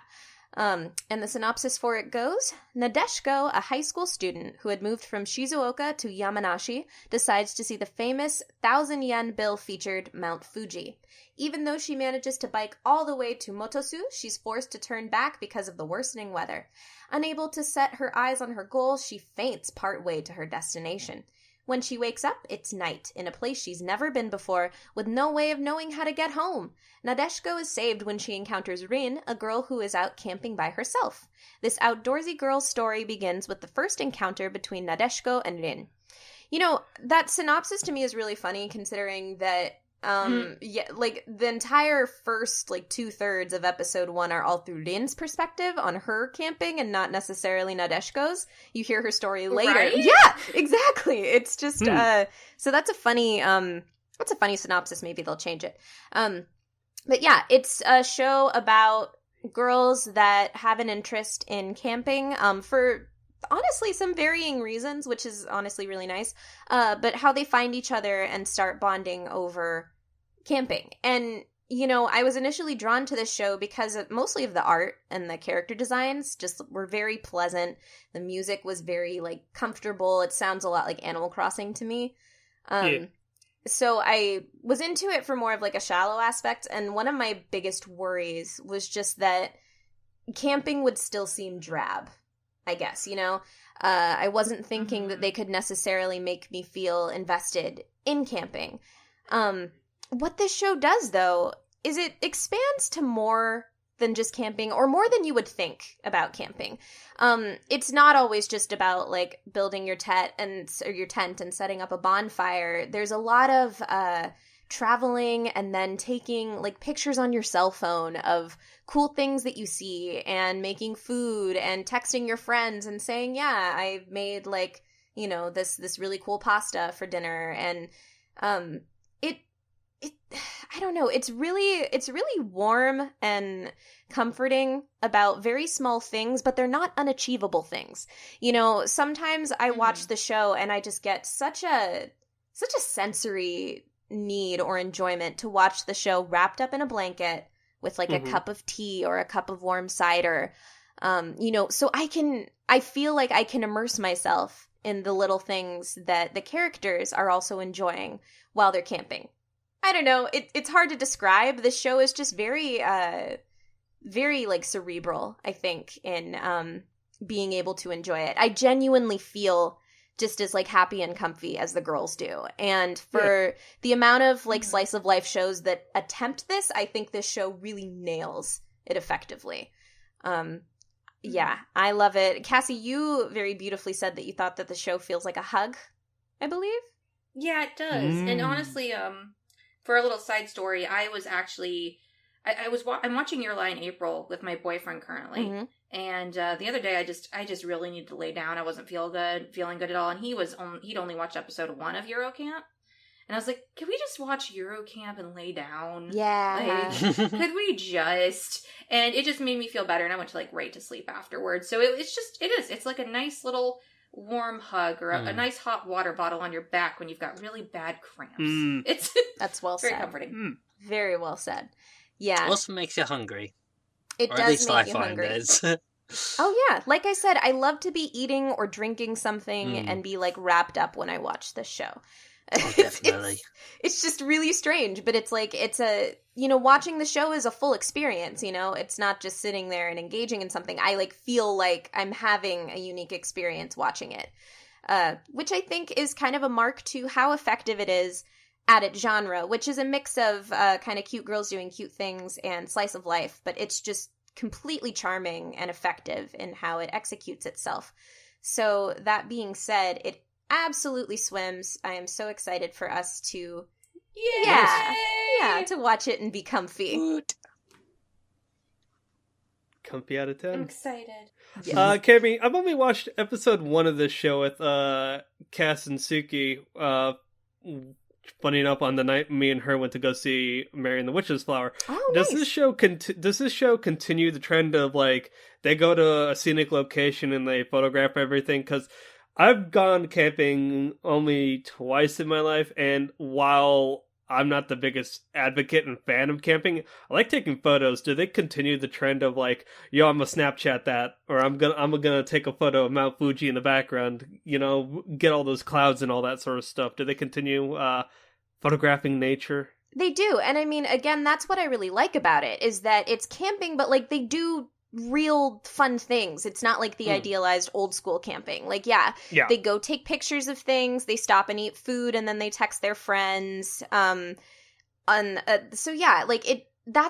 And the synopsis for it goes, Nadeshiko, a high school student who had moved from Shizuoka to Yamanashi, decides to see the famous 1,000-yen bill featured Mount Fuji. Even though she manages to bike all the way to Motosu, she's forced to turn back because of the worsening weather. Unable to set her eyes on her goal, she faints partway to her destination. When she wakes up, it's night, in a place she's never been before, with no way of knowing how to get home. Nadeshiko is saved when she encounters Rin, a girl who is out camping by herself. This outdoorsy girl's story begins with the first encounter between Nadeshiko and Rin. That synopsis to me is really funny considering that like the entire first like 2/3 of episode 1 are all through Rin's perspective on her camping and not necessarily Nadeshiko's. You hear her story later. Right? Yeah, exactly. It's just so that's a funny synopsis. Maybe they'll change it. But yeah, it's a show about girls that have an interest in camping for honestly some varying reasons, which is honestly really nice, but how they find each other and start bonding over camping. And I was initially drawn to this show because mostly of the art and the character designs just were very pleasant. The music was very like comfortable. It sounds a lot like Animal Crossing to me. So I was into it for more of like a shallow aspect, and one of my biggest worries was just that camping would still seem drab, I guess, I wasn't thinking that they could necessarily make me feel invested in camping. What this show does, though, is it expands to more than just camping, or more than you would think about camping. It's not always just about like building your tent and setting up a bonfire. There's a lot of traveling and then taking like pictures on your cell phone of cool things that you see and making food and texting your friends and saying, yeah, I made like, this really cool pasta for dinner. And I don't know, it's really warm and comforting about very small things, but they're not unachievable things. Sometimes I watch the show and I just get such a sensory need or enjoyment to watch the show wrapped up in a blanket with like a cup of tea or a cup of warm cider. So I feel like I can immerse myself in the little things that the characters are also enjoying while they're camping. I don't know. It's hard to describe. The show is just very, very like cerebral, I think, in being able to enjoy it. I genuinely feel just as like happy and comfy as the girls do. And for the amount of like slice of life shows that attempt this, I think this show really nails it effectively. Yeah, I love it. Cassie, you very beautifully said that you thought that the show feels like a hug, I believe. Yeah, it does. And honestly, for a little side story, I was actually, I'm watching Your Lie in April with my boyfriend currently, and the other day I just really needed to lay down. I wasn't feeling good at all, and he'd only watched episode 1 of Eurocamp, and I was like, can we just watch Eurocamp and lay down? Yeah. Like, could we just? And it just made me feel better, and I went to like right to sleep afterwards. So it's like a nice little warm hug or a nice hot water bottle on your back when you've got really bad cramps. That's well very said. Comforting. Very well said. Yeah. It also makes you hungry. It or does at least make I you find hungry. it. Oh yeah, like I said, I love to be eating or drinking something and be like wrapped up when I watch this show. Oh, definitely. It's just really strange, but it's like watching the show is a full experience. It's not just sitting there and engaging in something. I like feel like I'm having a unique experience watching it, which I think is kind of a mark to how effective it is at its genre, which is a mix of kind of cute girls doing cute things and slice of life, but it's just completely charming and effective in how it executes itself. So that being said, it absolutely swims. I am so excited for us to to watch it and be comfy. Comfy out of 10. I'm excited. Yes. Cami, I've only watched episode 1 of this show with Cass and Suki. Funny enough, on the night me and her went to go see Mary and the Witch's Flower. Oh, does nice. Does this show continue the trend of like they go to a scenic location and they photograph everything? Because I've gone camping only twice in my life, and while I'm not the biggest advocate and fan of camping, I like taking photos. Do they continue the trend of like, yo, I'm gonna Snapchat that, or I'm gonna take a photo of Mount Fuji in the background, get all those clouds and all that sort of stuff? Do they continue photographing nature? They do, and I mean, again, that's what I really like about it, is that it's camping, but like they do real fun things. It's not like the idealized old school camping. Like, they go take pictures of things, they stop and eat food, and then they text their friends. That's nice.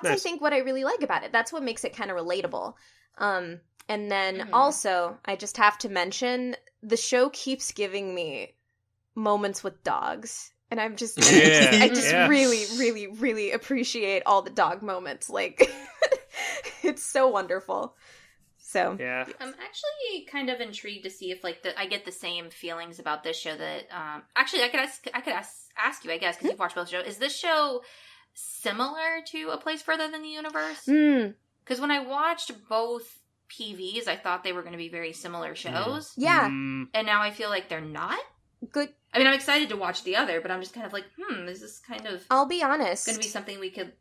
I think what I really like about it. That's what makes it kind of relatable. And then also, I just have to mention, the show keeps giving me moments with dogs. And I'm just, Yeah, I just yeah. really, really, really appreciate all the dog moments. Like, it's so wonderful. So, Yeah. I'm actually kind of intrigued to see if like I get the same feelings about this show that actually I could ask you, I guess, because you've watched both shows. Is this show similar to A Place Further Than the Universe? Because when I watched both PVs, I thought they were going to be very similar shows. yeah, And now I feel like they're not. good. I mean, I'm excited to watch the other, but I'm just kind of like, is this kind of I'll be honest. going to be something we could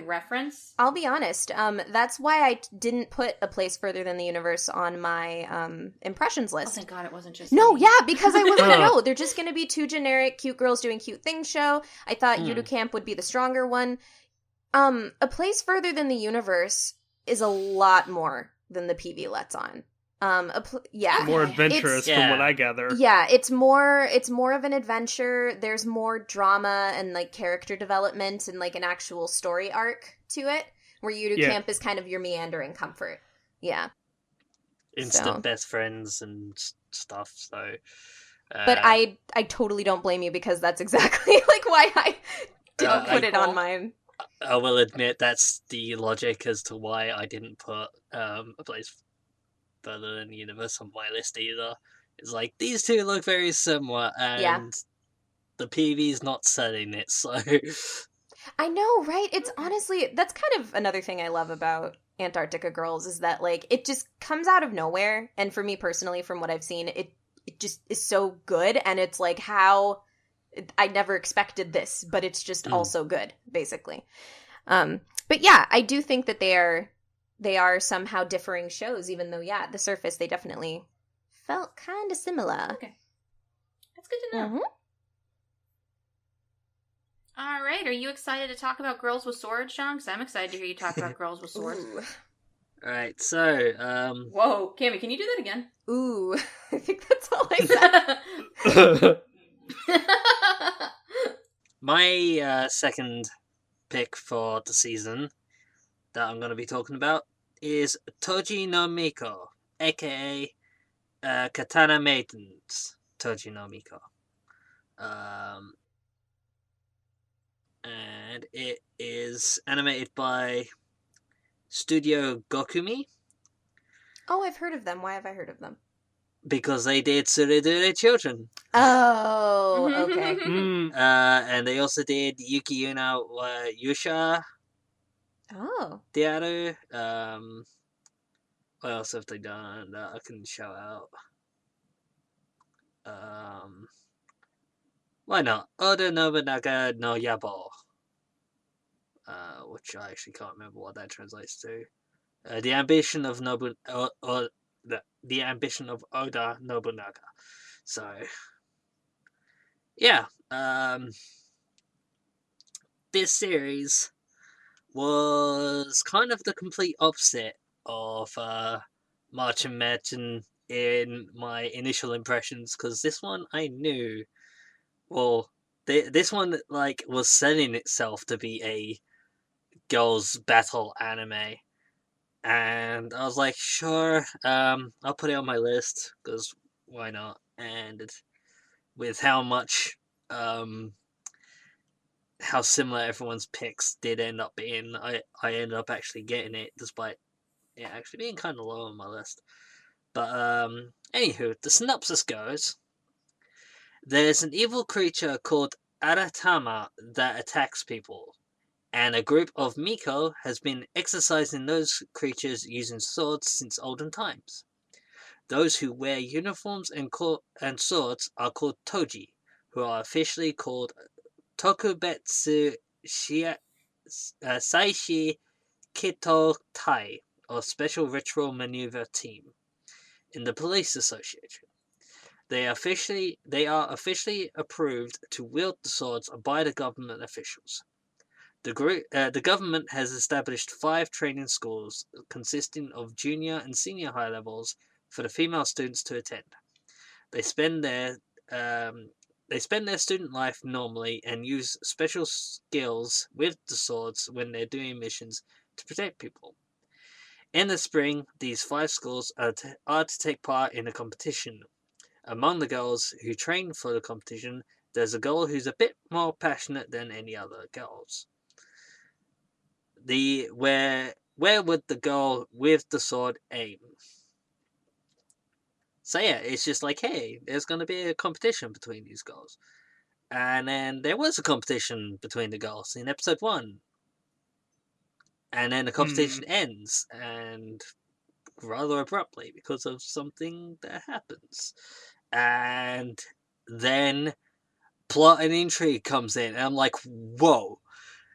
reference? I'll be honest. That's why I didn't put A Place Further Than the Universe on my impressions Oh, list. thank God it wasn't just No, me. yeah, because I was like, no, they're just going to be two generic cute girls doing cute things show. I thought Yuru Camp would be the stronger one. A Place Further Than the Universe is a lot more than the PV lets on. Yeah. More adventurous from what I gather. Yeah, it's more of an adventure. There's more drama and like character development and like an actual story arc to it, where Yuru Camp is kind of your meandering comfort. Yeah. Instant best friends and stuff, so... but I totally don't blame you, because that's exactly like why I didn't put it on mine. I will admit that's the logic as to why I didn't put A Place Further Than the Universe on my list either. It's like, these two look very similar, and the PV's not selling it, so... I know, right? It's honestly, that's kind of another thing I love about Antarctica Girls, is that, like, it just comes out of nowhere, and for me personally, from what I've seen, it just is so good, and it's like how... I never expected this, but it's just also good, basically. But yeah, I do think that they are somehow differing shows, even though, at the surface, they definitely felt kind of similar. Okay. That's good to know. Mm-hmm. All right. Are you excited to talk about Girls with Swords, Sean? Because I'm excited to hear you talk about Girls with Swords. Alright, so, Whoa. Cammy, can you do that again? Ooh. I think that's all I said. my second pick for the season that I'm going to be talking about is Toji no Miko, aka Katana Maidens. Toji no Miko. And it is animated by Studio Gokumi, Oh, I've heard of them. Why have I heard of them? because they did Tsurudure Children. Oh, okay. And they also did Yuki Yuna wa Yusha Oh. Diaru. What else have they done that I can shout out? Why not? Oda Nobunaga no Yabo. Which I actually can't remember what that translates to. The ambition of the ambition of Oda Nobunaga. So, yeah. This series was kind of the complete opposite of March and Mädchen in my initial impressions, because this one I knew, well, this one like was selling itself to be a girls battle anime, and I was like, sure, I'll put it on my list, because why not? And with how much how similar everyone's picks did end up being, I ended up actually getting it, despite it actually being kind of low on my list. But anywho, the synopsis goes: there's an evil creature called Aratama that attacks people, and a group of Miko has been exorcising those creatures using swords since olden times. Those who wear uniforms and swords are called Toji, who are officially called Tokubetsu Saishi Kito Tai, or Special Ritual Maneuver Team, in the Police Association. They are officially approved to wield the swords by the government officials. The government has established 5 training schools consisting of junior and senior high levels for the female students to attend. They spend their student life normally and use special skills with the swords when they're doing missions to protect people. In the spring, these 5 schools are to take part in a competition among the girls who train for the competition, there's a girl who's a bit more passionate than any other girls. Where would the girl with the sword aim? So yeah, it's just like, hey, there's going to be a competition between these girls. And then there was a competition between the girls in episode 1. And then the competition ends, and rather abruptly because of something that happens. And then plot and intrigue comes in, and I'm like, whoa.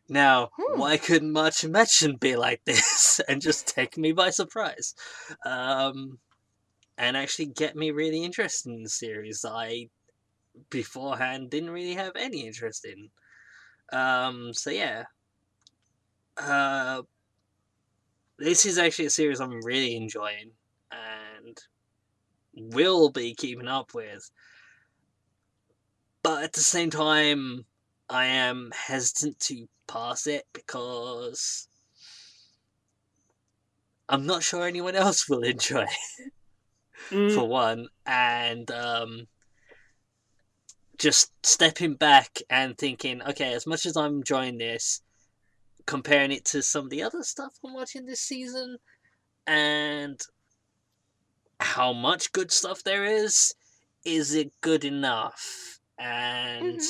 Now, why couldn't Mädchen be like this and just take me by surprise? And actually get me really interested in the series I beforehand didn't really have any interest in. So yeah. This is actually a series I'm really enjoying and will be keeping up with. But at the same time, I am hesitant to pass it because I'm not sure anyone else will enjoy it, for one. And just stepping back and thinking, okay, as much as I'm enjoying this, comparing it to some of the other stuff I'm watching this season, and how much good stuff there is it good enough? And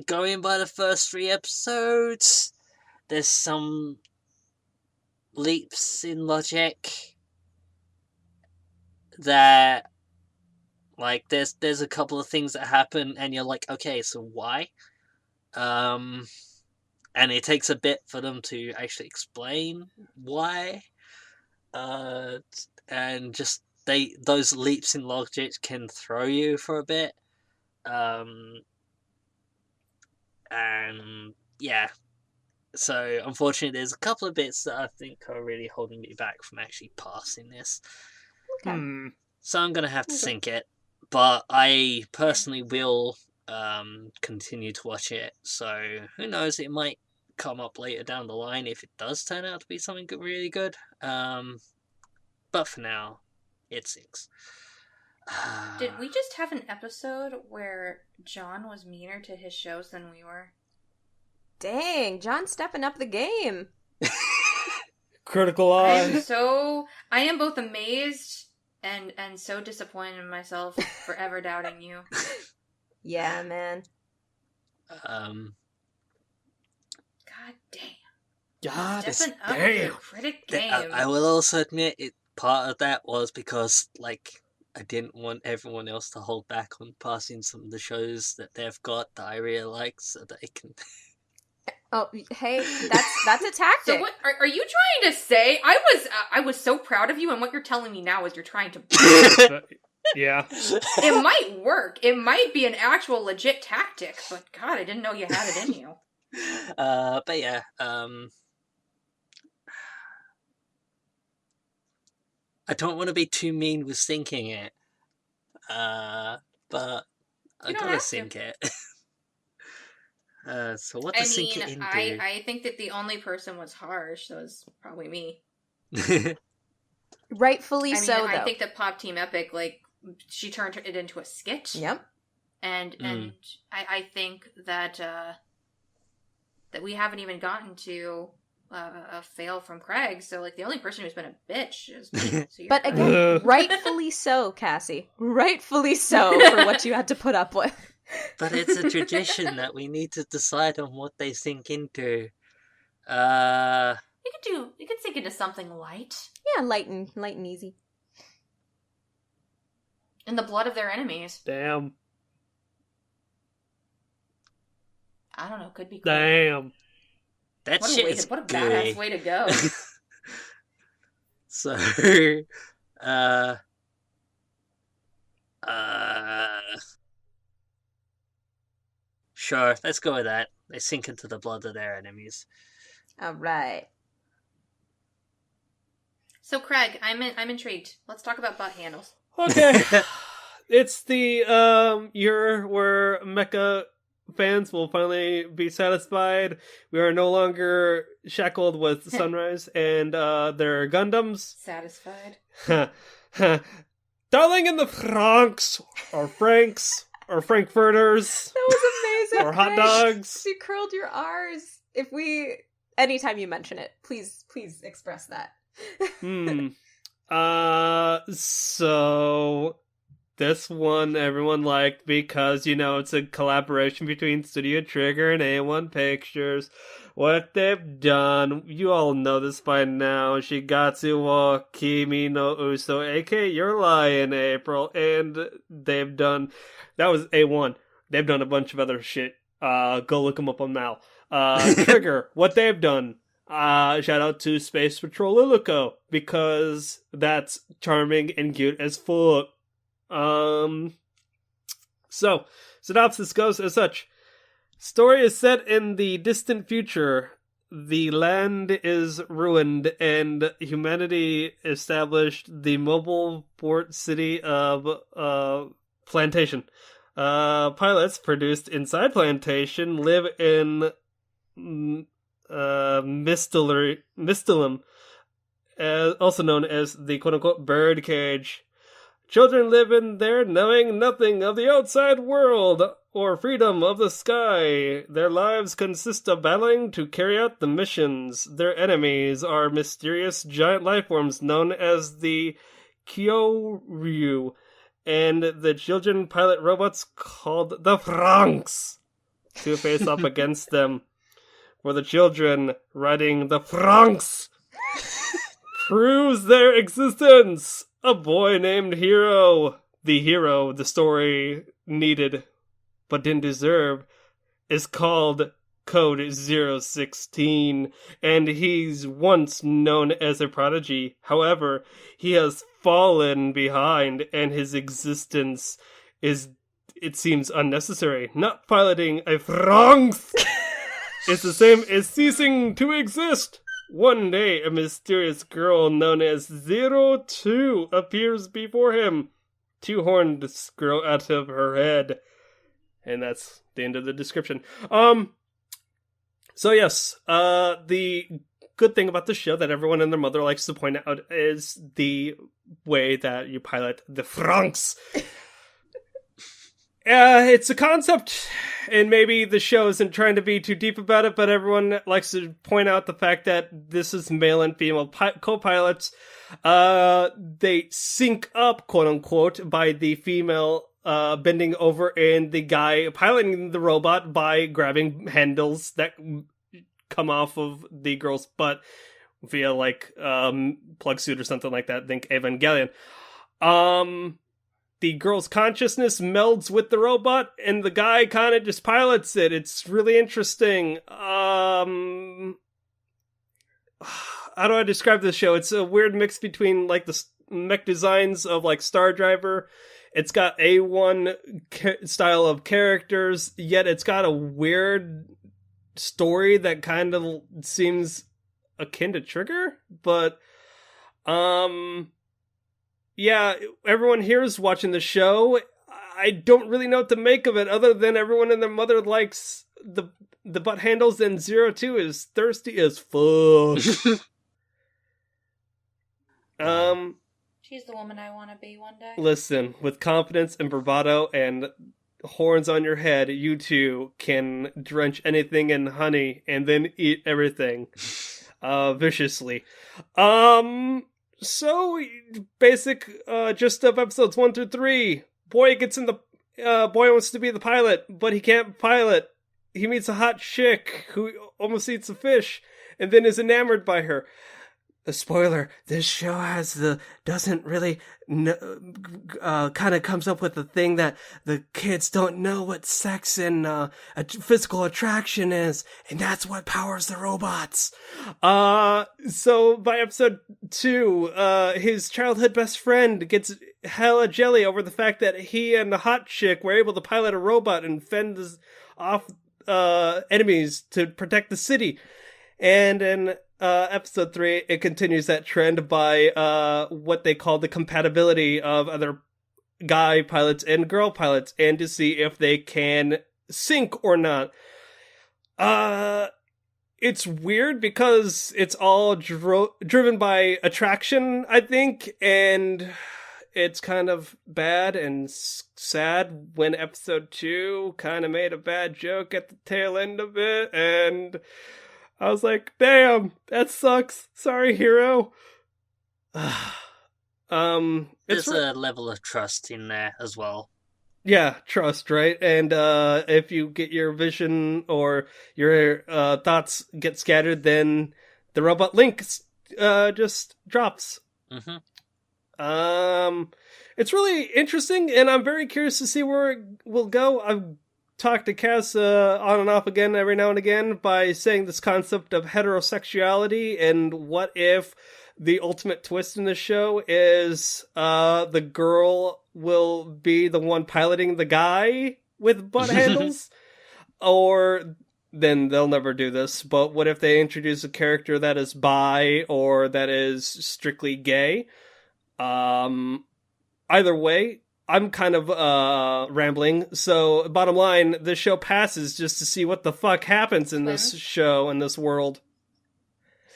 going by the first 3 episodes, there's some leaps in logic that, like, there's a couple of things that happen and you're like, okay, so why? And it takes a bit for them to actually explain why. And just those leaps in logic can throw you for a bit. And yeah, so unfortunately there's a couple of bits that I think are really holding me back from actually passing this. Okay. So I'm gonna have to sink it, but I personally will continue to watch it. So who knows, it might come up later down the line if it does turn out to be something really good. But for now, it sinks. Did we just have an episode where John was meaner to his shows than we were? Dang, John's stepping up the game. Critical eye. I am both amazed and so disappointed in myself for ever doubting you. Yeah, man. God damn. God Stepping up damn. your critic game. I will also admit, part of that was because, like, I didn't want everyone else to hold back on passing some of the shows that they've got that I really like, so they can. Oh, hey, that's a tactic. So what are you trying to say? I was so proud of you, and what you're telling me now is you're trying to. Yeah. It might work. It might be an actual legit tactic, but God, I didn't know you had it in you. But yeah, I don't want to be too mean with sinking it, but I gotta sink it. So what does sink it into? I think that the only person was harsh, so it's probably me. Rightfully so, though. I think that Pop Team Epic, like, she turned it into a skit. Yep. And I think that that we haven't even gotten to a fail from Craig, so, like, the only person who's been a bitch is me. So but again, rightfully so, Cassie. Rightfully so for what you had to put up with. But it's a tradition that we need to decide on what they sink into. You could sink into something light. Yeah, light and easy. In the blood of their enemies. Damn. I don't know, could be cool. Damn. That shit is what a gooey. badass way to go. So, sure, let's go with that. They sink into the blood of their enemies. All right. So, Craig, I'm intrigued. Let's talk about butt handles. Okay. It's the year where mecha fans will finally be satisfied. We are no longer shackled with Sunrise and their Gundams. Satisfied. Darling in the Franks, or Franks, or Frankfurters, That was amazing. or hot Grace. dogs. You curled your R's. Anytime you mention it, please express that. So this one everyone liked because, it's a collaboration between Studio Trigger and A1 Pictures. What they've done, you all know this by now, Shigatsu wa Kimi no Uso, aka Your Lion, April, and they've done, that was A1. They've done a bunch of other shit. Go look them up on Mal. Trigger, what they've done. Shout out to Space Patrol Lilico, because that's charming and cute as fuck. So, synopsis goes as such. Story is set in the distant future. The land is ruined, and humanity established the mobile port city of, Plantation. Pilots produced inside Plantation live in Mistalum, also known as the quote-unquote bird cage. Children live in there knowing nothing of the outside world or freedom of the sky. Their lives consist of battling to carry out the missions. Their enemies are mysterious giant lifeforms known as the Kyoryu, and the children pilot robots called the FranXX to face off against them. For the children, riding the FranXX proves their existence. A boy named Hero, the hero the story needed but didn't deserve, is called Code 016, and he's once known as a prodigy. However, he has fallen behind, and his existence is, it seems, unnecessary. Not piloting a FranXX is the same as ceasing to exist. One day, a mysterious girl known as 02 appears before him. 2 horns grow out of her head. And that's the end of the description. So yes, the good thing about the show that everyone and their mother likes to point out is the way that you pilot the FranXX. It's a concept, and maybe the show isn't trying to be too deep about it, but everyone likes to point out the fact that this is male and female co-pilots. They sync up, quote-unquote, by the female bending over and the guy piloting the robot by grabbing handles that come off of the girl's butt via, plug suit or something like that. Think Evangelion. The girl's consciousness melds with the robot, and the guy kind of just pilots it. It's really interesting. How do I describe this show? It's a weird mix between, the mech designs of, Star Driver. It's got A1 style of characters, yet it's got a weird story that kind of seems akin to Trigger, but, yeah, everyone here is watching the show. I don't really know what to make of it, other than everyone and their mother likes the butt handles, and 02 is thirsty as fuck. She's the woman I want to be one day. Listen, with confidence and bravado and horns on your head, you two can drench anything in honey and then eat everything viciously. So, basic gist of episodes 1 through 3. Boy wants to be the pilot, but he can't pilot. He meets a hot chick who almost eats a fish, and then is enamored by her. A spoiler, this show doesn't really, kind of comes up with the thing that the kids don't know what sex and physical attraction is, and that's what powers the robots. So by episode 2, his childhood best friend gets hella jelly over the fact that he and the hot chick were able to pilot a robot and fend off enemies to protect the city. And in episode 3, it continues that trend by what they call the compatibility of other guy pilots and girl pilots, and to see if they can sync or not. It's weird because it's all driven by attraction, I think, and it's kind of bad and sad when episode 2 kind of made a bad joke at the tail end of it, and I was like, damn, that sucks. Sorry, hero. There's a level of trust in there as well. Yeah, trust, right? And if you get your vision or your thoughts get scattered, then the robot Link just drops. Mm-hmm. It's really interesting, and I'm very curious to see where it will go. I've talked to Cass on and off again every now and again by saying this concept of heterosexuality, and what if the ultimate twist in the show is the girl will be the one piloting the guy with butt handles? Or then they'll never do this, but what if they introduce a character that is bi or that is strictly gay? Either way, I'm kind of rambling, so bottom line, this show passes just to see what the fuck happens in this show, in this world.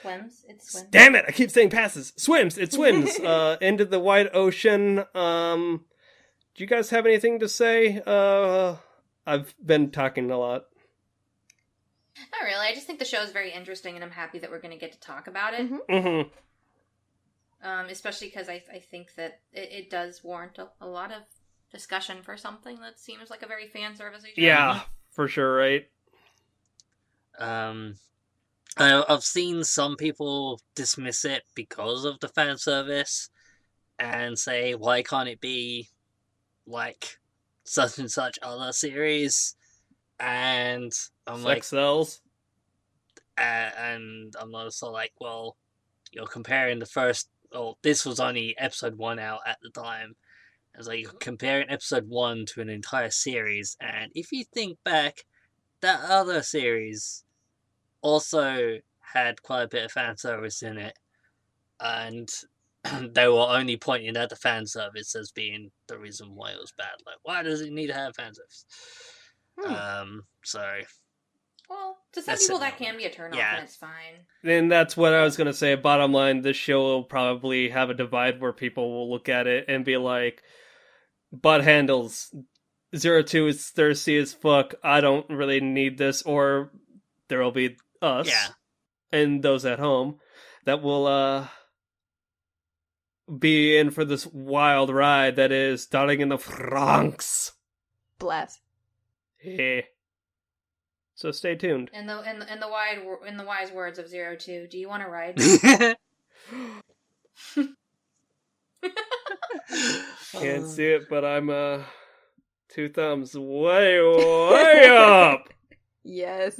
Swims. It swims. Damn it! I keep saying passes. Swims. It swims into the wide ocean. Do you guys have anything to say? I've been talking a lot. Not really. I just think the show is very interesting, and I'm happy that we're going to get to talk about it. Mm-hmm. Especially because I think that it does warrant a lot of discussion for something that seems like a very fan servicey show. Yeah, for sure, right? I've seen some people dismiss it because of the fan service and say, why can't it be like such and such other series? And I'm Sex like, sells. and I'm also like, well, you're comparing the first. Oh, this was only episode 1 out at the time. It's like you're comparing episode 1 to an entire series, and if you think back, that other series also had quite a bit of fan service in it, and they were only pointing at the fan service as being the reason why it was bad. Like, why does it need to have fan service? So Well, to some That's people it. that can be a turn off, Yeah. and it's fine. And that's what I was going to say. Bottom line, this show will probably have a divide where people will look at it and be like, butt handles, 02 is thirsty as fuck, I don't really need this. Or there will be us and those at home that will be in for this wild ride that is Darling in the Franks. Bless. Yeah. So stay tuned. In the wise words of 02, do you want to ride? Can't see it, but I'm 2 thumbs way up. Yes.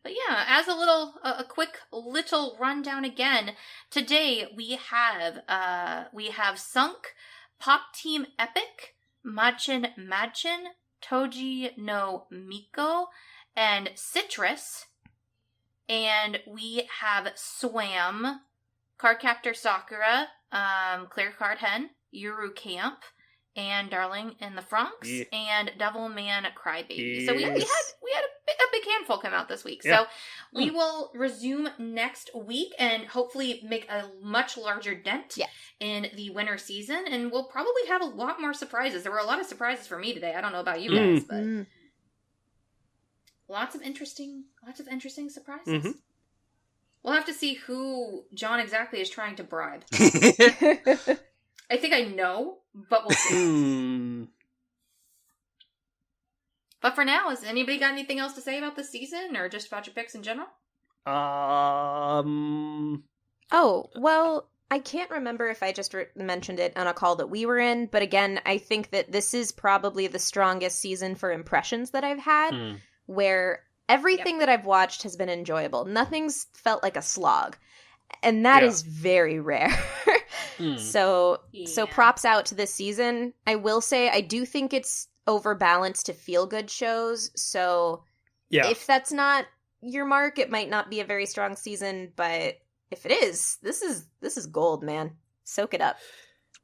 But yeah, as a quick little rundown again, today we have Sunk, Pop Team Epic, Mädchen, Toji no Miko, and Citrus. And we have Swam, Cardcaptor Sakura, Card-hen, Yuru Camp, and Darling in the FranXX, and Devilman Crybaby. So we had a big handful come out this week. Yeah. So we will resume next week and hopefully make a much larger dent in the winter season. And we'll probably have a lot more surprises. There were a lot of surprises for me today. I don't know about you guys, but lots of interesting surprises. Mm-hmm. We'll have to see who John exactly is trying to bribe. I think I know, but we'll see. But for now, has anybody got anything else to say about this season, or just about your picks in general? Oh, well, I can't remember if I just mentioned it on a call that we were in, but again, I think that this is probably the strongest season for impressions that I've had, where everything that I've watched has been enjoyable. Nothing's felt like a slog. And that is very rare. So props out to this season. I will say, I do think it's overbalanced to feel-good shows. So if that's not your mark, it might not be a very strong season. But if it is, this is gold, man. Soak it up.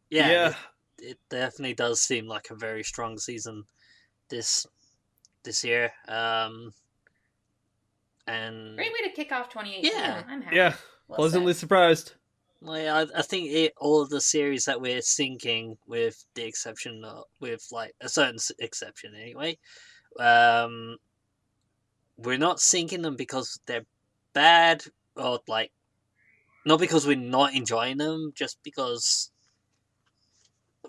Yeah. It definitely does seem like a very strong season. This this year. And Great way to kick off 2018. Yeah. I'm happy. Yeah, Well pleasantly said. surprised. like, I think all of the series that we're syncing, with the exception of, with like a certain exception anyway, we're not syncing them because they're bad, or like not because we're not enjoying them, just because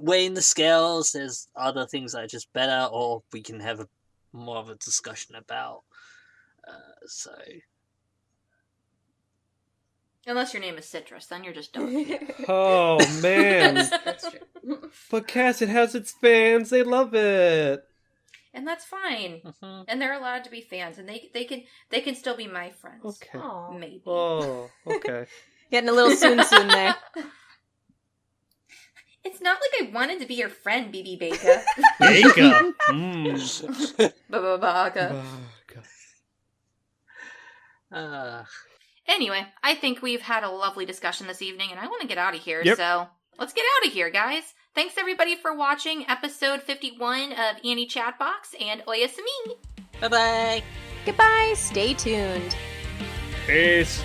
weighing the scales, there's other things that are just better, or we can have more of a discussion about. So Unless your name is Citrus, then you're just done. Oh man! That's true. But Cass, it has its fans. They love it. And that's fine. mhm. And they're allowed to be fans, and they can still be my friends. Okay. Aw. Maybe. Oh, okay. Getting a little soon there. It's not like I wanted to be your friend, BB Baka. Baka. Mmm. Baka. Anyway, I think we've had a lovely discussion this evening, and I want to get out of here. Yep. So let's get out of here, guys. Thanks everybody for watching episode 51 of Annie Chatbox and Oyasumi. Bye bye. Goodbye. Stay tuned. Peace.